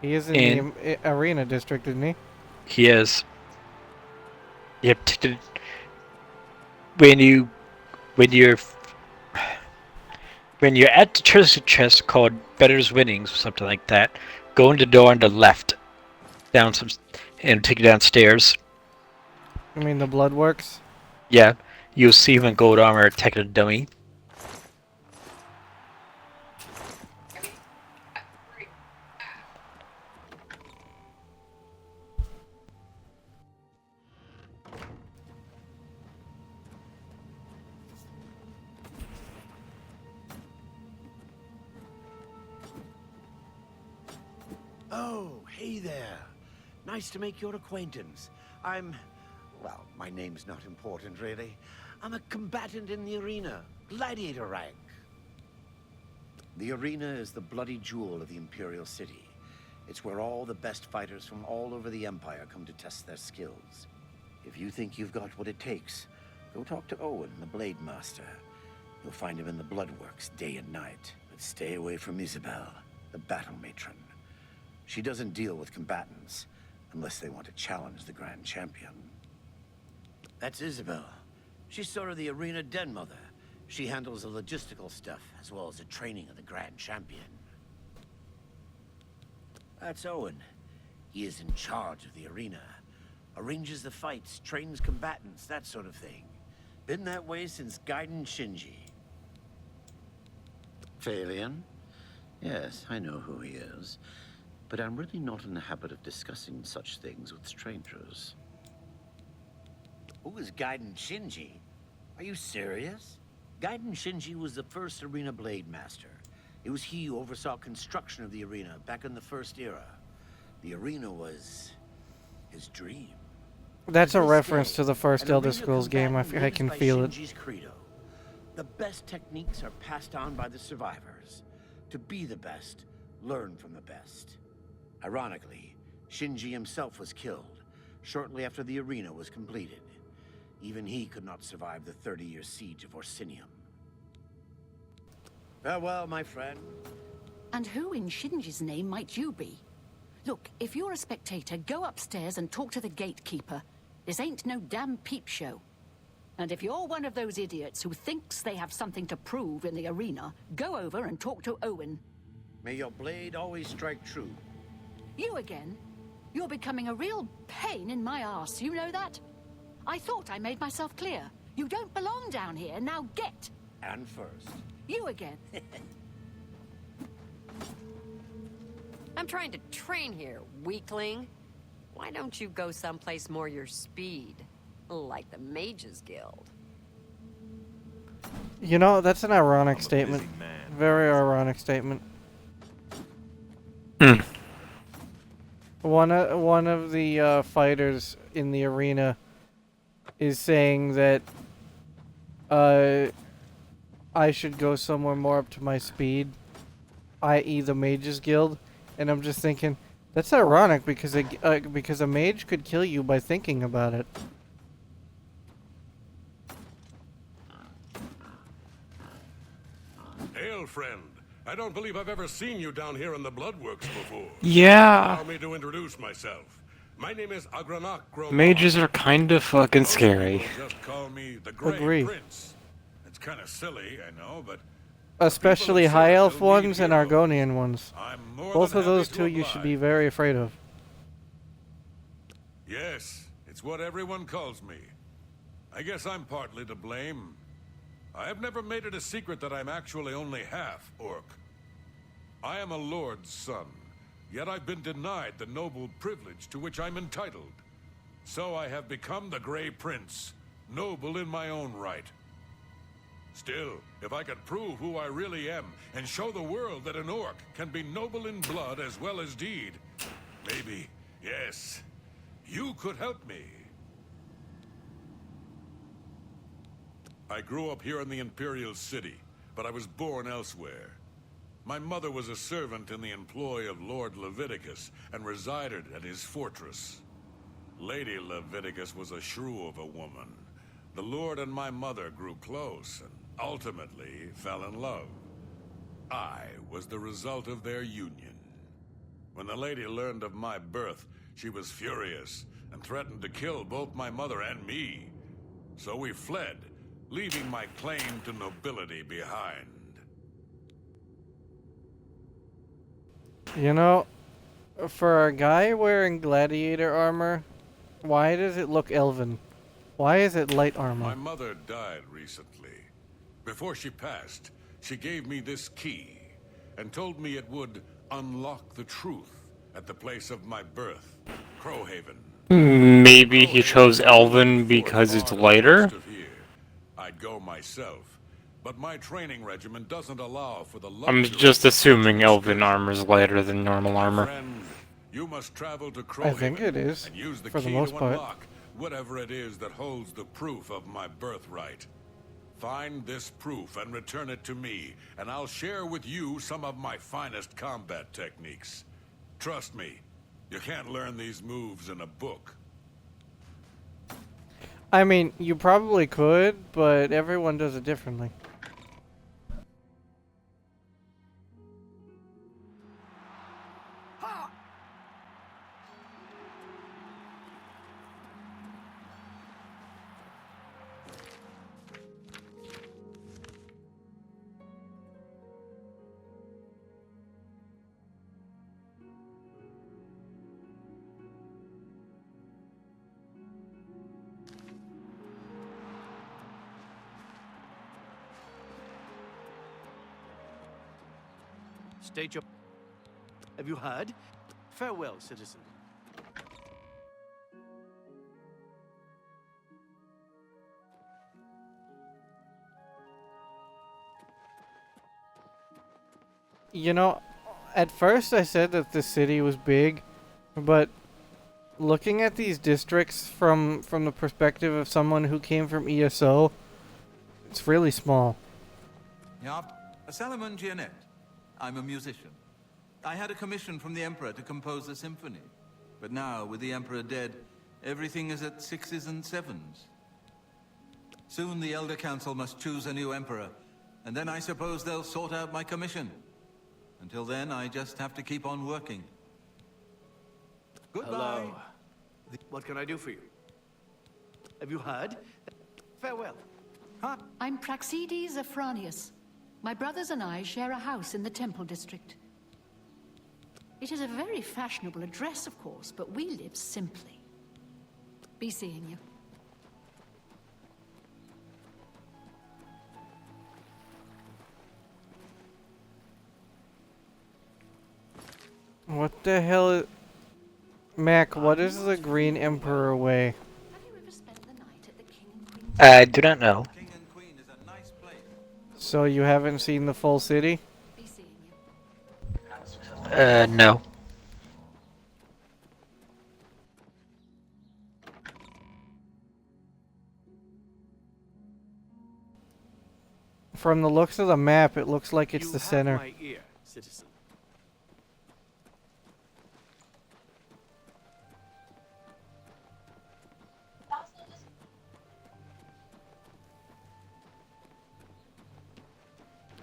S2: He is in the arena district, isn't he?
S1: He is. Yep. When you're at the treasure chest called Better's Winnings or something like that, go in the door on the left, down some, and take you downstairs.
S2: I mean the Bloodworks?
S1: Yeah, you'll see him in gold armor attacking a dummy.
S12: Oh, hey there. Nice to make your acquaintance. Well, my name's not important, really. I'm a combatant in the arena, gladiator rank. The arena is the bloody jewel of the Imperial City. It's where all the best fighters from all over the Empire come to test their skills. If you think you've got what it takes, go talk to Owen, the Blade Master. You'll find him in the Bloodworks day and night, But stay away from Isabel, the battle matron. She doesn't deal with combatants unless they want to challenge the Grand Champion. That's Isabel. She's sort of the arena den mother. She handles the logistical stuff as well as the training of the Grand Champion. That's Owen. He is in charge of the arena. Arranges the fights, trains combatants, that sort of thing. Been that way since Gaiden Shinji. Phalion? Yes, I know who he is. But I'm really not in the habit of discussing such things with strangers. Who is Gaiden Shinji? Are you serious? Gaiden Shinji was the first arena blade master. It was he who oversaw construction of the arena back in the first era. The arena was his dream.
S2: That's a reference to the first Elder Scrolls game. I can feel it.
S12: Shinji's credo. The best techniques are passed on by the survivors. To be the best, learn from the best. Ironically, Shinji himself was killed shortly after the arena was completed. Even he could not survive the 30-year siege of Orsinium. Farewell, my friend.
S8: And who in Shinji's name might you be? Look, if you're a spectator, go upstairs and talk to the gatekeeper. This ain't no damn peep show. And if you're one of those idiots who thinks they have something to prove in the arena, go over and talk to Owen.
S12: May your blade always strike true.
S8: You again? You're becoming a real pain in my arse, you know that? I thought I made myself clear. You don't belong down here, now get!
S12: And first.
S8: You again.
S13: I'm trying to train here, weakling. Why don't you go someplace more your speed? Like the Mages Guild.
S2: You know, that's an ironic statement. Very ironic statement. One of the fighters in the arena is saying that I should go somewhere more up to my speed, i.e. the Mages Guild, and I'm just thinking that's ironic because a mage could kill you by thinking about it.
S18: Hail, friend. I don't believe I've ever seen you down here in the Bloodworks before.
S3: Yeah.
S18: Allow me to introduce myself. My name is Agranak Gromar.
S3: Mages are kind of fucking scary.
S18: Just call me the Grey
S2: Agree.
S18: Prince. It's kind of silly, I know, but
S2: Especially high elf ones and Argonian ones.
S18: more
S2: Both
S18: than
S2: of those
S18: happy to
S2: two you should be very afraid of.
S18: yes, it's what everyone calls me. I guess I'm partly to blame. I have never made it a secret that I'm actually only half orc. I am a lord's son, yet I've been denied the noble privilege to which I'm entitled. So I have become the Grey Prince, noble in my own right. Still, if I could prove who I really am and show the world that an orc can be noble in blood as well as deed, maybe, yes, you could help me. I grew up here in the Imperial City, but I was born elsewhere. My mother was a servant in the employ of Lord Leviticus and resided at his fortress. Lady Leviticus was a shrew of a woman. The Lord and my mother grew close and ultimately fell in love. I was the result of their union. When the lady learned of my birth, she was furious and threatened to kill both my mother and me. So we fled, leaving my claim to nobility behind.
S2: You know, for a guy wearing gladiator armor, why does it look elven? Why is it light armor?
S18: My mother died recently. Before she passed, she gave me this key and told me it would unlock the truth at the place of my birth, Crowhaven.
S3: Maybe he chose Elven because it's lighter?
S18: I'd go myself, but my training regimen doesn't allow for the
S3: I'm
S18: luxury.
S3: just assuming Elven armor is lighter than normal armor.
S18: Friend, you must travel to
S2: I think
S18: Crowhaven
S2: it is,
S18: and use the
S2: for the
S18: key
S2: most
S18: to
S2: part.
S18: unlock whatever it is that holds the proof of my birthright. Find this proof and return it to me, and I'll share with you some of my finest combat techniques. Trust me, you can't learn these moves in a book.
S2: I mean, you probably could, but everyone does it differently.
S9: State your... Have you heard? Farewell, citizen.
S2: You know, at first I said that the city was big, but looking at these districts from the perspective of someone who came from ESO, it's really small.
S4: Yeah, Salomon Gianet. I'm a musician. I had a commission from the Emperor to compose a symphony. But now, with the Emperor dead, everything is at 6s and 7s. Soon the Elder Council must choose a new Emperor, and then I suppose they'll sort out my commission. Until then, I just have to keep on working. Goodbye.
S9: Hello. What can I do for you? Have you heard? Farewell.
S4: Huh?
S8: I'm Praxides Afranius. My brothers and I share a house in the Temple District. It is a very fashionable address, of course, but we live simply. Be seeing you.
S2: What the hell is... Mac, what is the Green Emperor way?
S1: I do not know.
S2: So you haven't seen the full city?
S1: No.
S2: From the looks of the map, it looks like it's the center.
S9: My ear, citizen.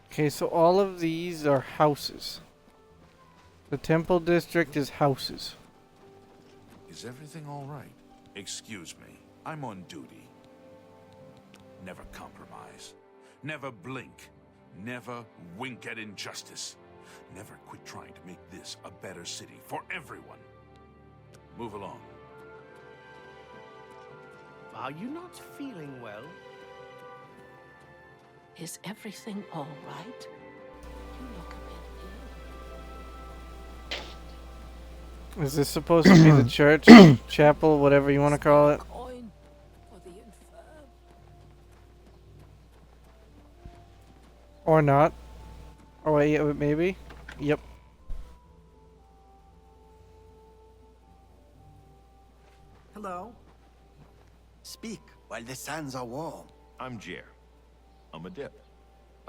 S2: Okay, so all of these are houses. The Temple District is houses.
S5: Is everything all right? Excuse me. I'm on duty. Never compromise. Never blink. Never wink at injustice. Never quit trying to make this a better city for everyone. Move along.
S9: Are you not feeling well?
S10: Is everything all right? You look a bit ill.
S2: Is this supposed to be the church, chapel, whatever you want to call it?
S10: Coin for the infirm.
S2: Or not? Oh wait, yeah, maybe? Yep.
S11: Hello? Speak while the sands are warm.
S14: I'm Jer. I'm a dip.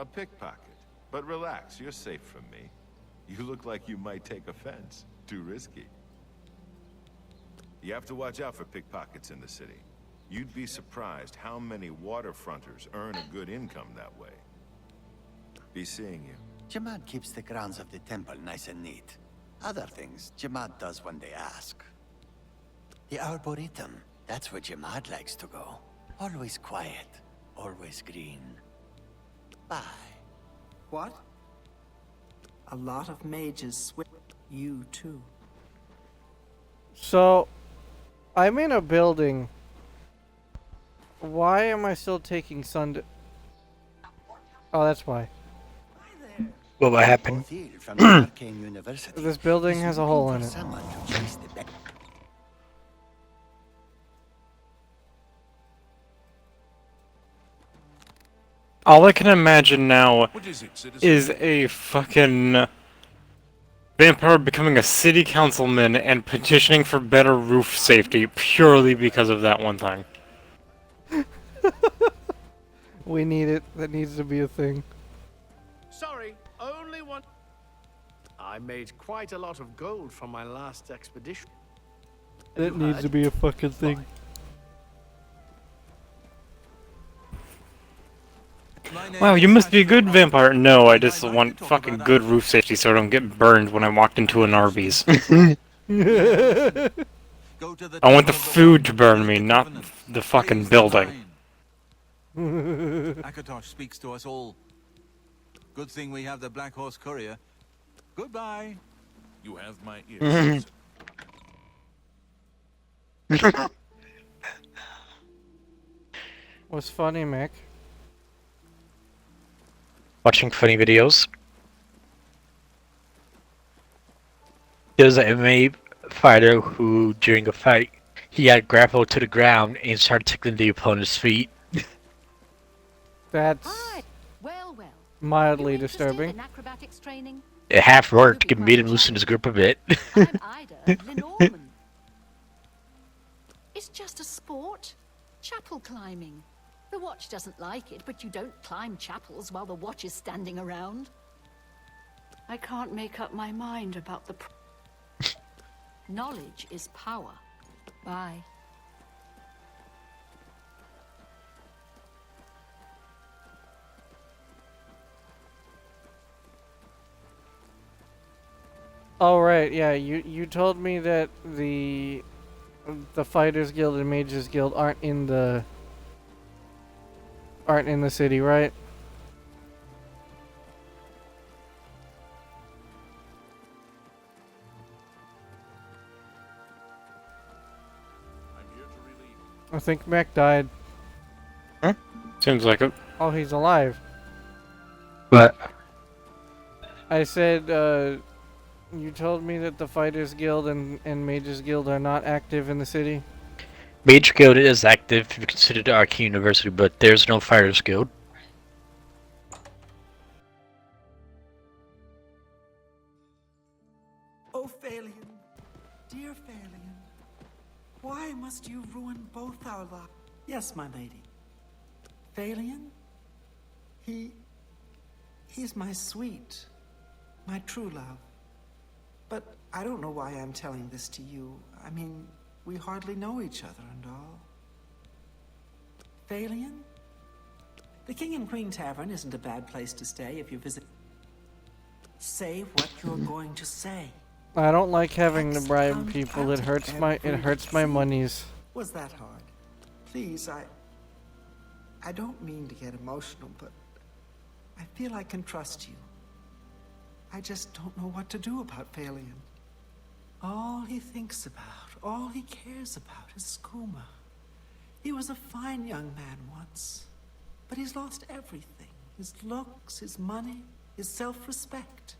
S14: A pickpocket. But relax, you're safe from me. You look like you might take offense. Too risky. You have to watch out for pickpockets in the city. You'd be surprised how many waterfronters earn a good income that way. Be seeing you.
S11: Jamad keeps the grounds of the temple nice and neat. Other things, Jamad does when they ask. The Arboretum, that's where Jamad likes to go. Always quiet, always green. Bye.
S17: What? A lot of mages swim. You too.
S2: So, I'm in a building. Why am I still taking Sunday? Oh, that's why.
S1: What happened?
S2: This building has a hole in it.
S3: All I can imagine now is a fucking vampire becoming a city councilman and petitioning for better roof safety purely because of that one thing.
S2: We need it. That needs to be a thing.
S9: Sorry, only one. I made quite a lot of gold from my last expedition.
S2: That needs to be a fucking thing.
S3: Wow, you must be a good vampire. No, I just want fucking good roof safety so I don't get burned when I walked into an Arby's. I want the food to burn me, not the fucking building.
S4: Akatosh speaks to us all. Good thing we have the Black Horse Courier. Goodbye.
S5: You have my ears.
S2: What's funny, Mick?
S1: Watching funny videos. There's an MMA fighter who, during a fight, he got grappled to the ground and started tickling the opponent's feet.
S2: That's
S8: Well, well.
S2: mildly
S8: You interested
S2: disturbing.
S8: in acrobatics training?
S1: It half worked, it made him loosen his grip a bit.
S8: I'm Ida Lenormand. It's just a sport. Chapel climbing. The watch doesn't like it, but you don't climb chapels while the watch is standing around. I can't make up my mind about the... Knowledge is power. Bye.
S2: Oh right, yeah. You told me that the Fighters Guild and Mages Guild aren't in the city, right? I think Mac died.
S3: Huh? Seems like it.
S2: Oh, he's alive.
S1: But
S2: I said, you told me that the Fighters Guild and Mages Guild are not active in the city?
S1: Mage Guild is active if you consider the Arcane University, but there's no Fighters Guild.
S17: Oh, Phalion, dear Phalion, why must you ruin both our lives? Yes, my lady. Phalion? He's my sweet, my true love. But I don't know why I'm telling this to you. I mean, we hardly know each other and all. Phalion? The King and Queen Tavern isn't a bad place to stay if you visit. Say what you're going to say.
S2: I don't like having to bribe people. It hurts my monies.
S17: Was that hard? Please, I don't mean to get emotional, but I feel I can trust you. I just don't know what to do about Phalion. All he thinks about, all he cares about is skooma. He was a fine young man once, but he's lost everything. His looks, his money, his self-respect.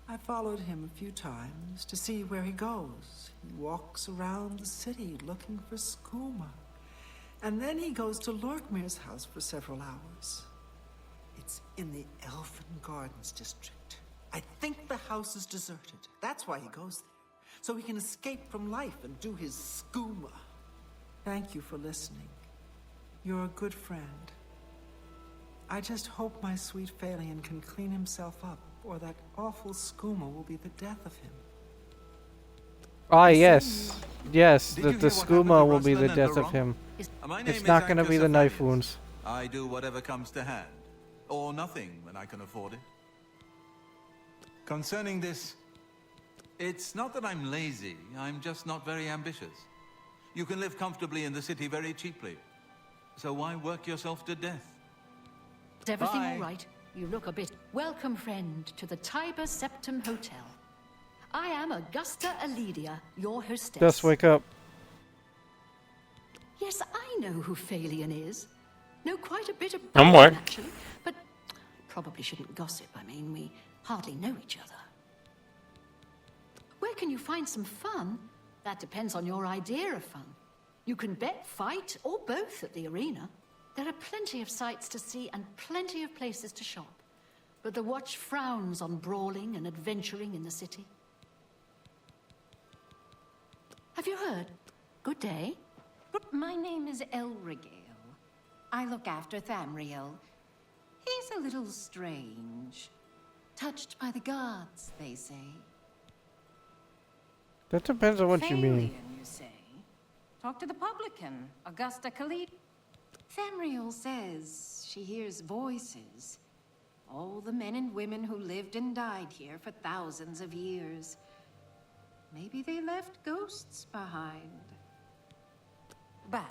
S17: I followed him a few times to see where he goes. He walks around the city looking for skooma. And then he goes to Lorkmir's house for several hours. It's in the Elfin Gardens district. I think the house is deserted. That's why he goes there. So he can escape from life and do his skooma. Thank you for listening. You're a good friend. I just hope my sweet Phalion can clean himself up, or that awful skooma will be the death of him.
S2: Ah, yes. Yes, the skooma will be the death of him. It's not going to be the knife wounds.
S4: I do whatever comes to hand, or nothing when I can afford it. Concerning this, it's not that I'm lazy, I'm just not very ambitious. You can live comfortably in the city very cheaply, so why work yourself to death?
S8: Is everything
S4: Bye.
S8: all right? You look a bit... Welcome, friend, to the Tiber Septim Hotel. I am Augusta Aledia, your hostess.
S2: Just wake up.
S8: Yes, I know who Phalion is. Know quite a bit about
S3: Somewhat.
S8: him, actually. But probably shouldn't gossip. I mean, we hardly know each other. Where can you find some fun? That depends on your idea of fun. You can bet, fight, or both at the arena. There are plenty of sights to see and plenty of places to shop. But the Watch frowns on brawling and adventuring in the city. Have you heard? Good day.
S19: My name is Elregale. I look after Thamriel. He's a little strange. Touched by the gods, they say.
S2: That depends on what you mean.
S19: Phalion, you say? Talk to the publican, Augusta Khalid. Thamriel says she hears voices. All the men and women who lived and died here for thousands of years. Maybe they left ghosts behind. Bye.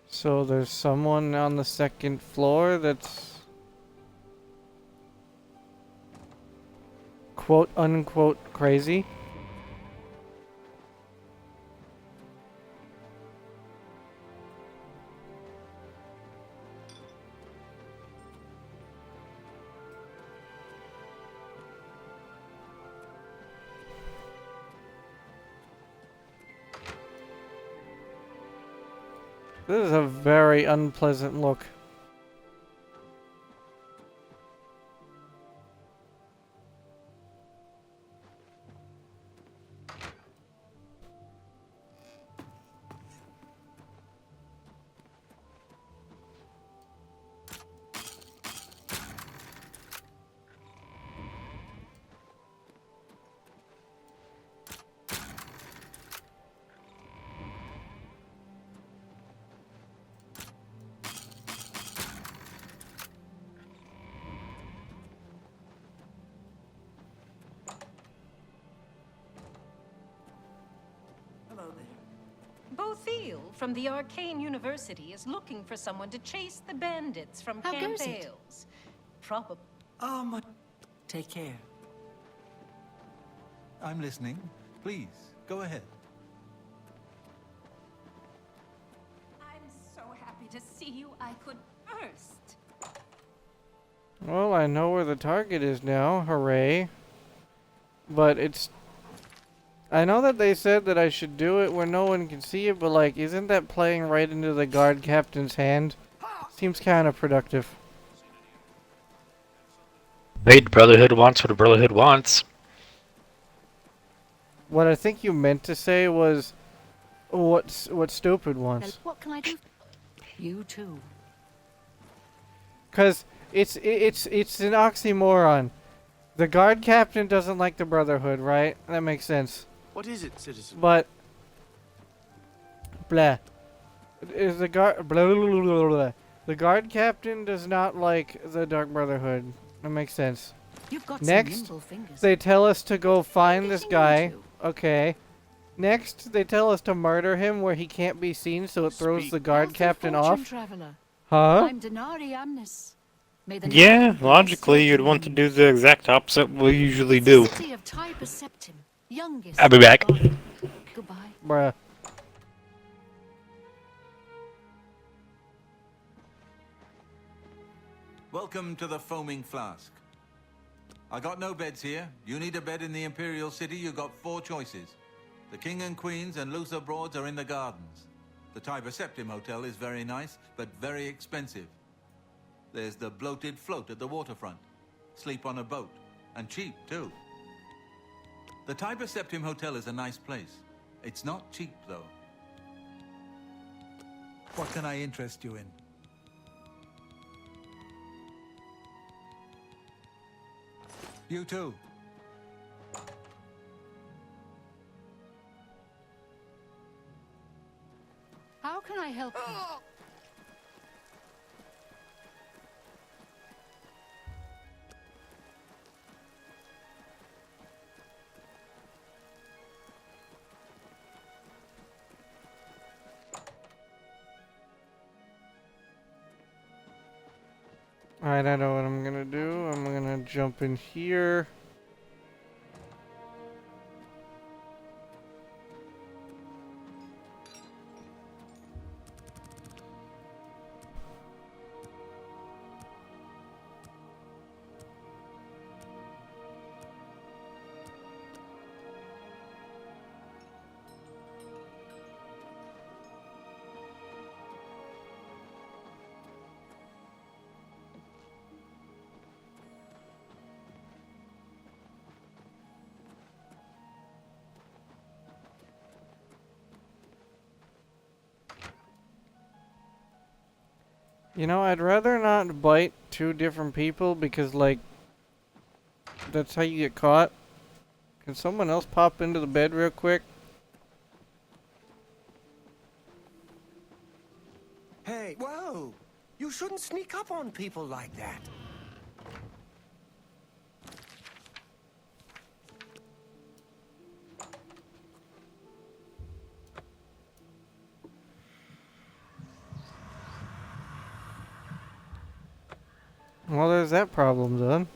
S2: So there's someone on the second floor that's quote unquote crazy. This is a very unpleasant look.
S19: Bothil from the Arcane University is looking for someone to chase the bandits from
S8: How
S19: Camp
S8: goes it?
S19: Ailes. Probably.
S17: Take care. I'm listening. Please, go ahead.
S19: I'm so happy to see you. I could burst.
S2: Well, I know where the target is now. Hooray. But it's... I know that they said that I should do it where no one can see it, but like, isn't that playing right into the guard captain's hand? Seems kind of productive.
S1: Hey, the Brotherhood wants what the Brotherhood wants.
S2: What I think you meant to say was what stupid wants.
S8: What can I do? You too.
S2: Cause it's an oxymoron. The guard captain doesn't like the Brotherhood, right? That makes sense.
S9: What is it, citizen?
S2: But blah. Is the guard blah, blah, blah, blah, blah. The guard captain does not like the Dark Brotherhood. That makes sense.
S8: You've got some
S2: Next,
S8: nimble fingers.
S2: they tell us to go find this guy. Okay. Next, they tell us to murder him where he can't be seen, so it throws the guard captain
S8: Fortune
S2: off.
S8: traveler.
S2: Huh?
S8: I'm Denari Amnis. May the
S3: Yeah,
S8: night be
S3: logically
S8: still
S3: you'd want to do the exact opposite we usually do.
S8: City of Tiber Septim, youngest
S1: I'll be back.
S8: of God. Goodbye.
S2: Bruh.
S4: Welcome to the Foaming Flask. I got no beds here. You need a bed in the Imperial City, you got 4 choices. The King and Queens and Luther Broads are in the gardens. The Tiber Septim Hotel is very nice, but very expensive. There's the bloated float at the waterfront. Sleep on a boat. And cheap, too. The Tiber Septim Hotel is a nice place. It's not cheap, though. What can I interest you in? You too.
S8: How can I help you?
S2: Alright, I know what I'm gonna do. I'm gonna jump in here. You know, I'd rather not bite 2 different people because, like, that's how you get caught. Can someone else pop into the bed real quick?
S12: Hey, whoa! You shouldn't sneak up on people like that.
S2: Well, there's that problem done.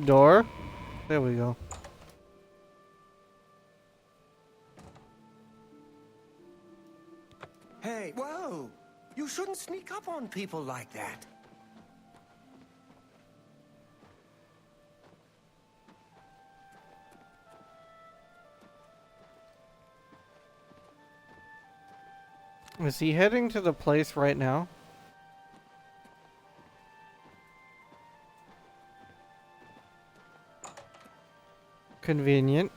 S2: Door? There we go.
S12: Hey, whoa! You shouldn't sneak up on people like that.
S2: Is he heading to the place right now? Convenient.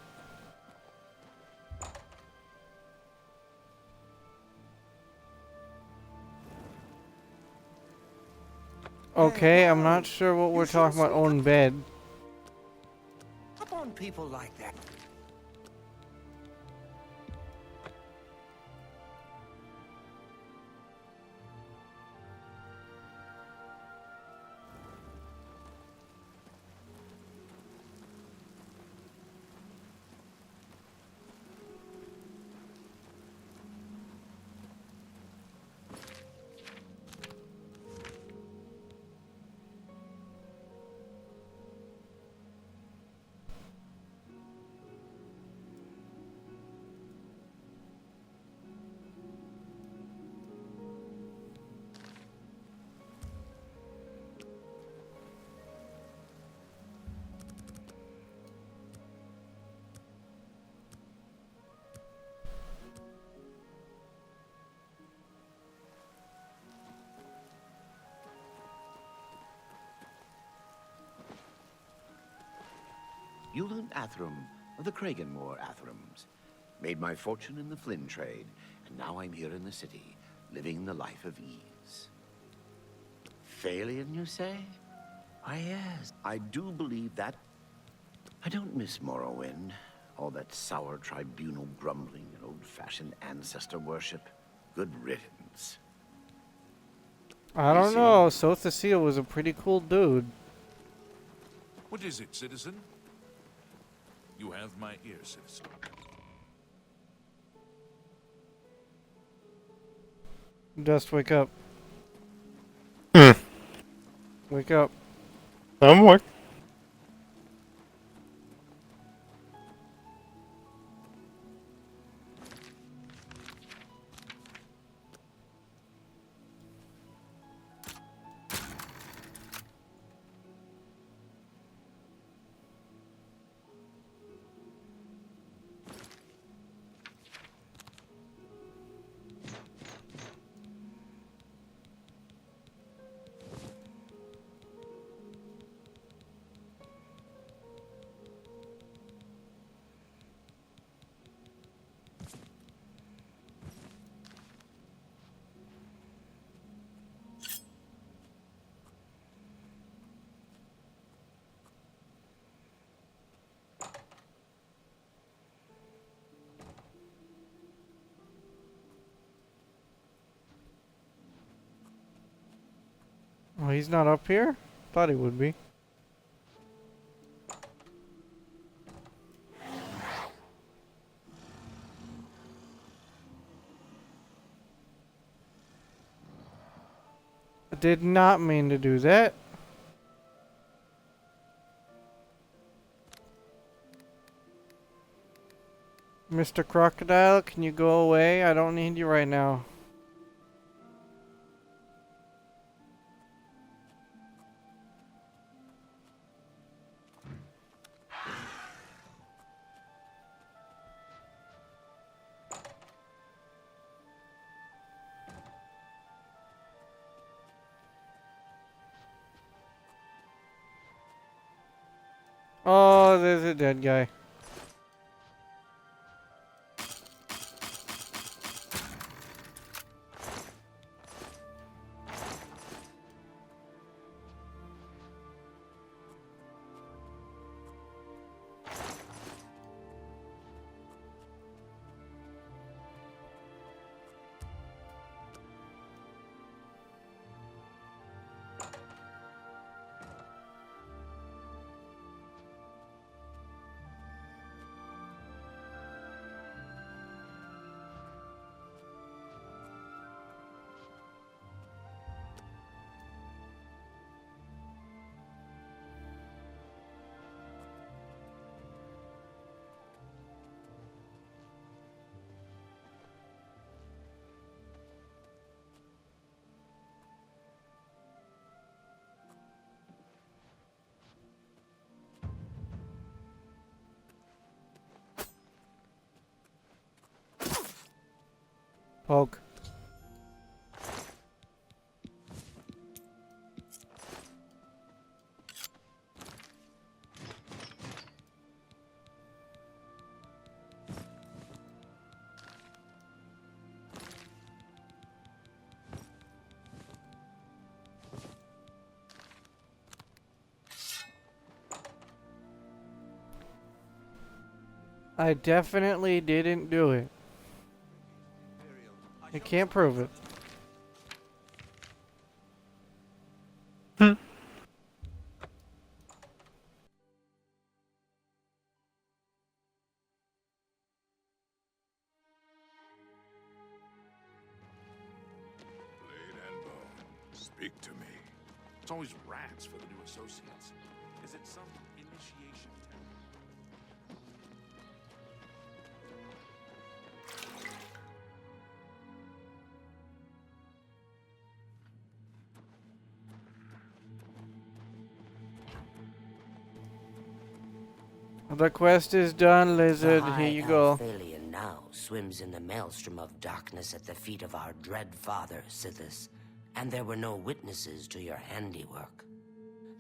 S2: Okay, I'm not sure what we're talking about. Own bed.
S7: Up on people like that.
S12: Yulin Athrum of the Kraganmore Athrums. Made my fortune in the Flynn trade, and now I'm here in the city, living the life of ease. Phalian, you say? Why, yes, I do believe that. I don't miss Morrowind, all that sour tribunal grumbling and old-fashioned ancestor worship. Good riddance.
S2: I don't know. Sothaseel was a pretty cool dude.
S5: What is it, citizen? You have my ear, citizen.
S2: Dust, wake up. Wake up.
S3: I'm awake.
S2: Oh, he's not up here? Thought he would be. I did not mean to do that. Mr. Crocodile, can you go away? I don't need you right now. Oh, there's a dead guy. Poke. I definitely didn't do it. I can't prove it.
S5: Blade and bone, speak to me. It's always rats for the new associates. Is it some initiation?
S2: The quest is done, Lizard.
S7: The
S2: Here you
S7: high
S2: go.
S7: Alphalion now swims in the maelstrom of darkness at the feet of our dread father, Sithis, and there were no witnesses to your handiwork.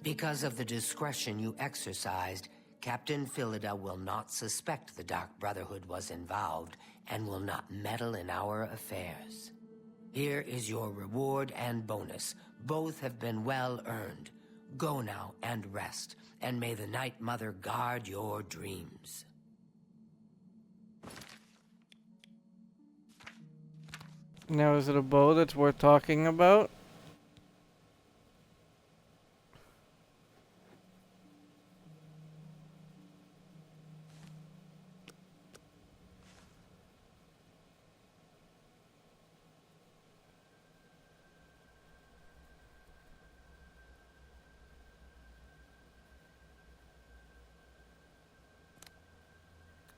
S7: Because of the discretion you exercised, Captain Philida will not suspect the Dark Brotherhood was involved and will not meddle in our affairs. Here is your reward and bonus. Both have been well earned. Go now and rest, and may the Night Mother guard your dreams.
S2: Now, is it a bow that's worth talking about?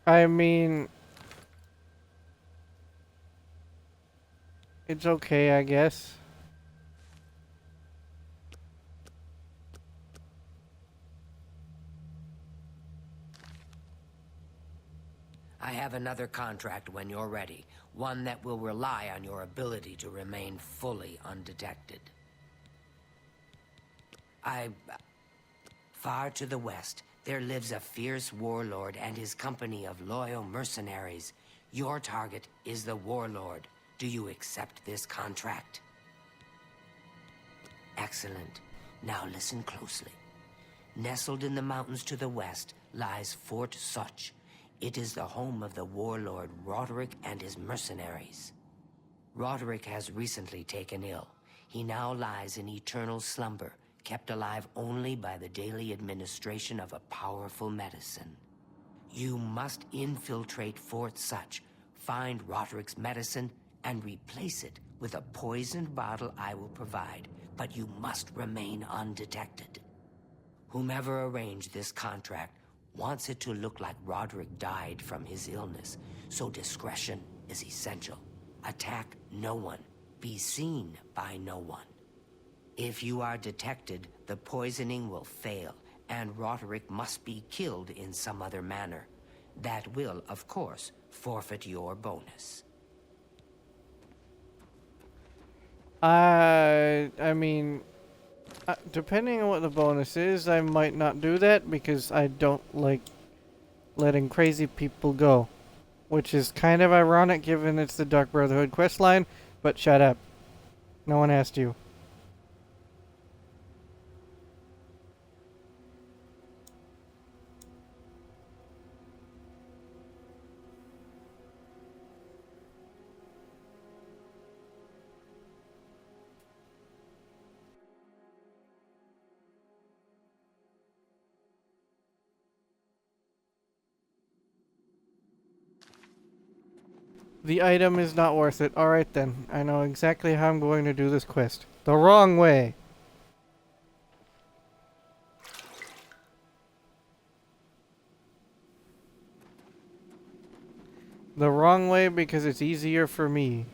S2: I mean, it's okay, I guess.
S7: I have another contract when you're ready, one that will rely on your ability to remain fully undetected. Far to the west, there lives a fierce warlord and his company of loyal mercenaries. Your target is the warlord. Do you accept this contract? Excellent. Now listen closely. Nestled in the mountains to the west lies Fort Such. It is the home of the warlord Roderick and his mercenaries. Roderick has recently taken ill. He now lies in eternal slumber, kept alive only by the daily administration of a powerful medicine. You must infiltrate Fort Such, find Roderick's medicine, and replace it with a poisoned bottle I will provide, but you must remain undetected. Whomever arranged this contract wants it to look like Roderick died from his illness, so discretion is essential. Attack no one. Be seen by no one. If you are detected, the poisoning will fail, and Roderick must be killed in some other manner. That will, of course, forfeit your bonus.
S2: I mean, depending on what the bonus is, I might not do that because I don't like letting crazy people go. Which is kind of ironic given it's the Dark Brotherhood questline, but shut up. No one asked you. The item is not worth it. Alright then. I know exactly how I'm going to do this quest. The wrong way. The wrong way because it's easier for me.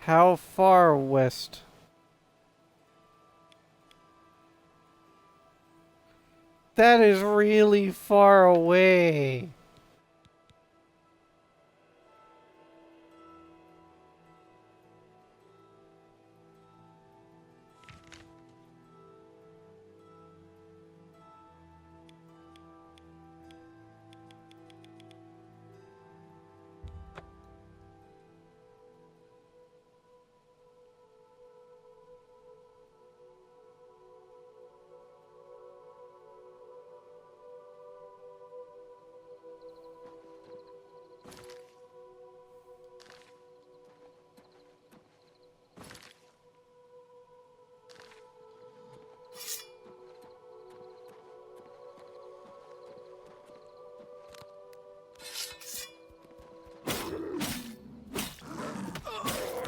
S2: How far west? That is really far away.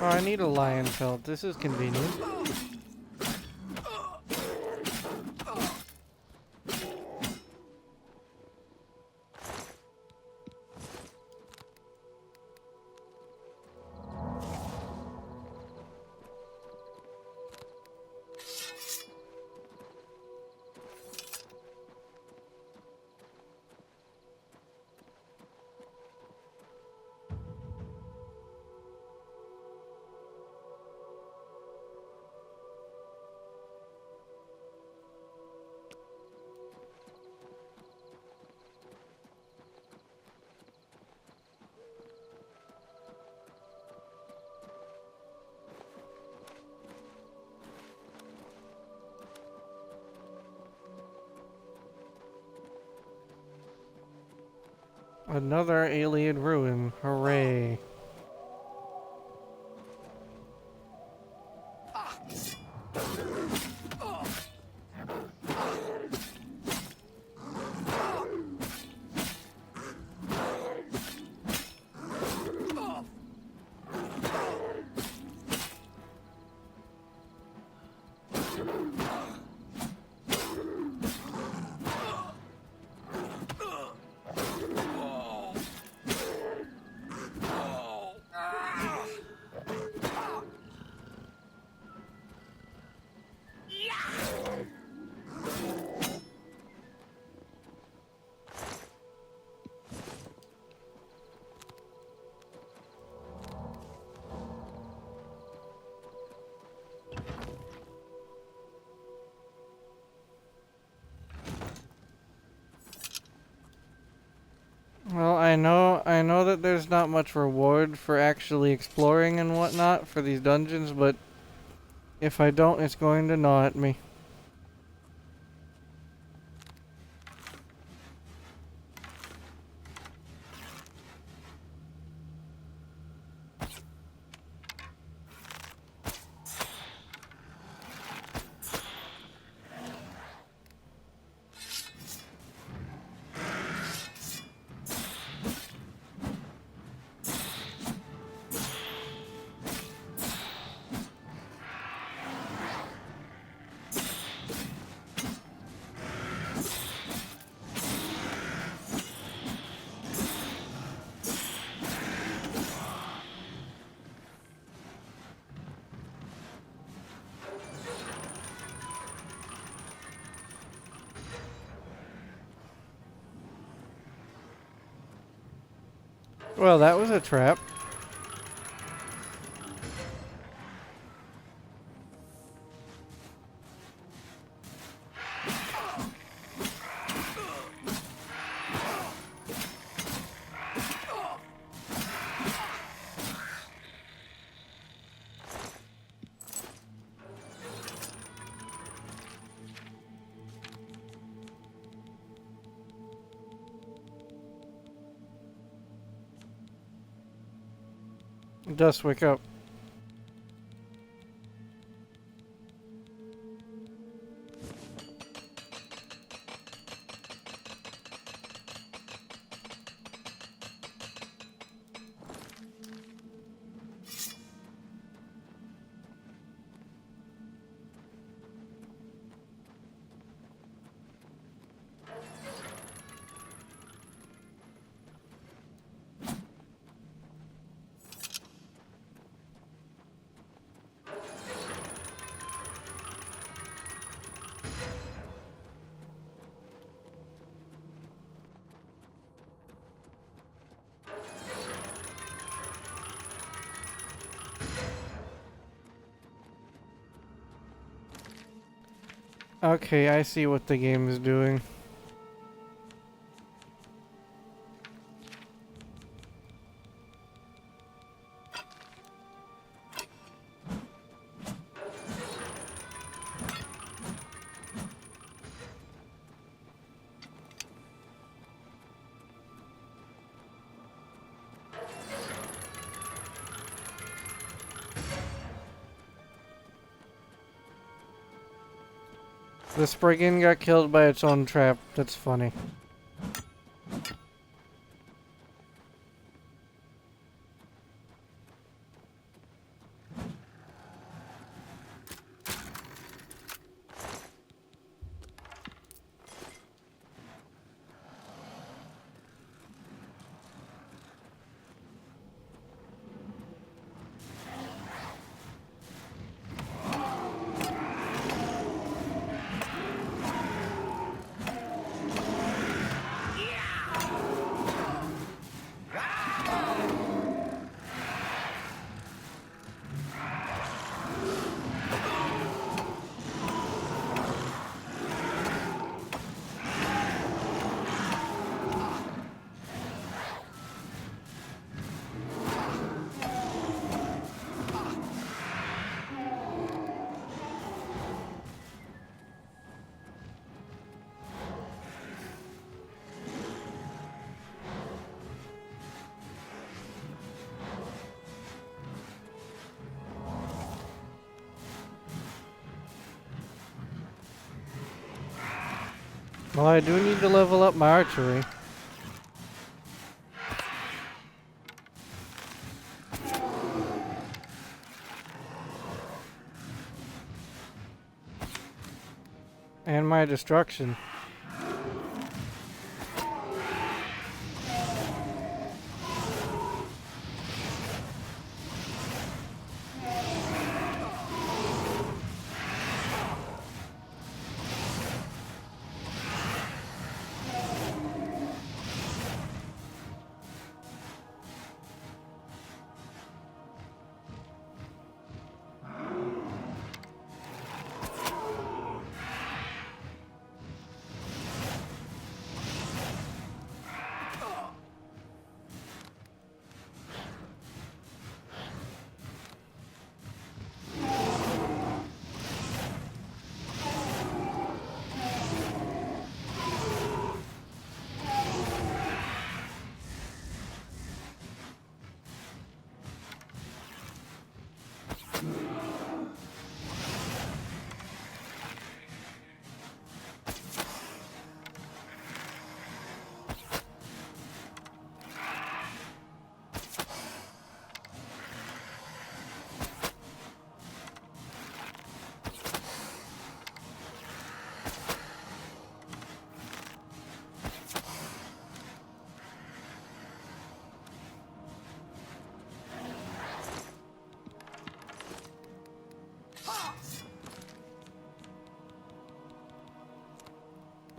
S2: Oh, I need a lion pelt. This is convenient. Another alien ruin. Hooray. Well, I know that there's not much reward for actually exploring and whatnot for these dungeons, but if I don't, it's going to gnaw at me. Well, that was a trap. Dust, wake up. Okay, I see what the game is doing. The Spriggan got killed by its own trap. That's funny. Well, I do need to level up my archery. And my destruction.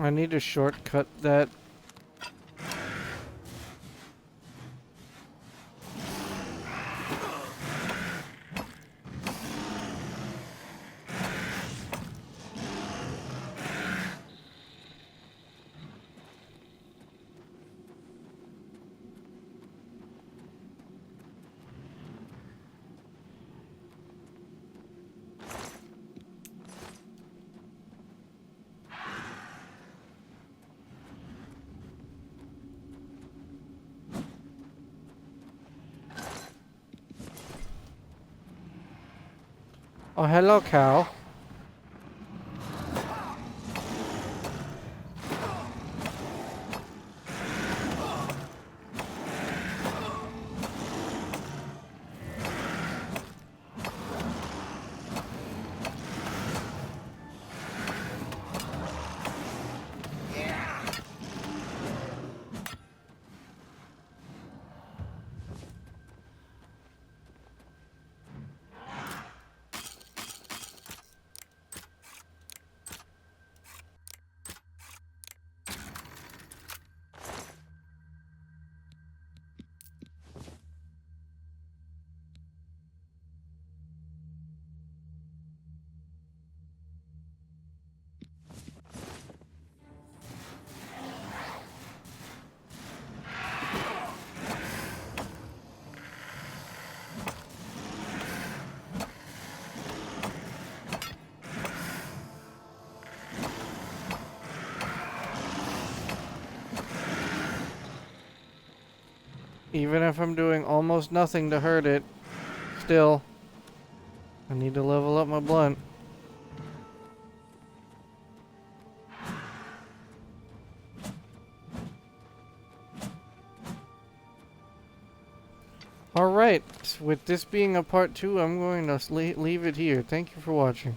S2: I need to shortcut that. Oh, hello, cow. Even if I'm doing almost nothing to hurt it, still, I need to level up my blunt. Alright, with this being a part 2, I'm going to leave it here. Thank you for watching.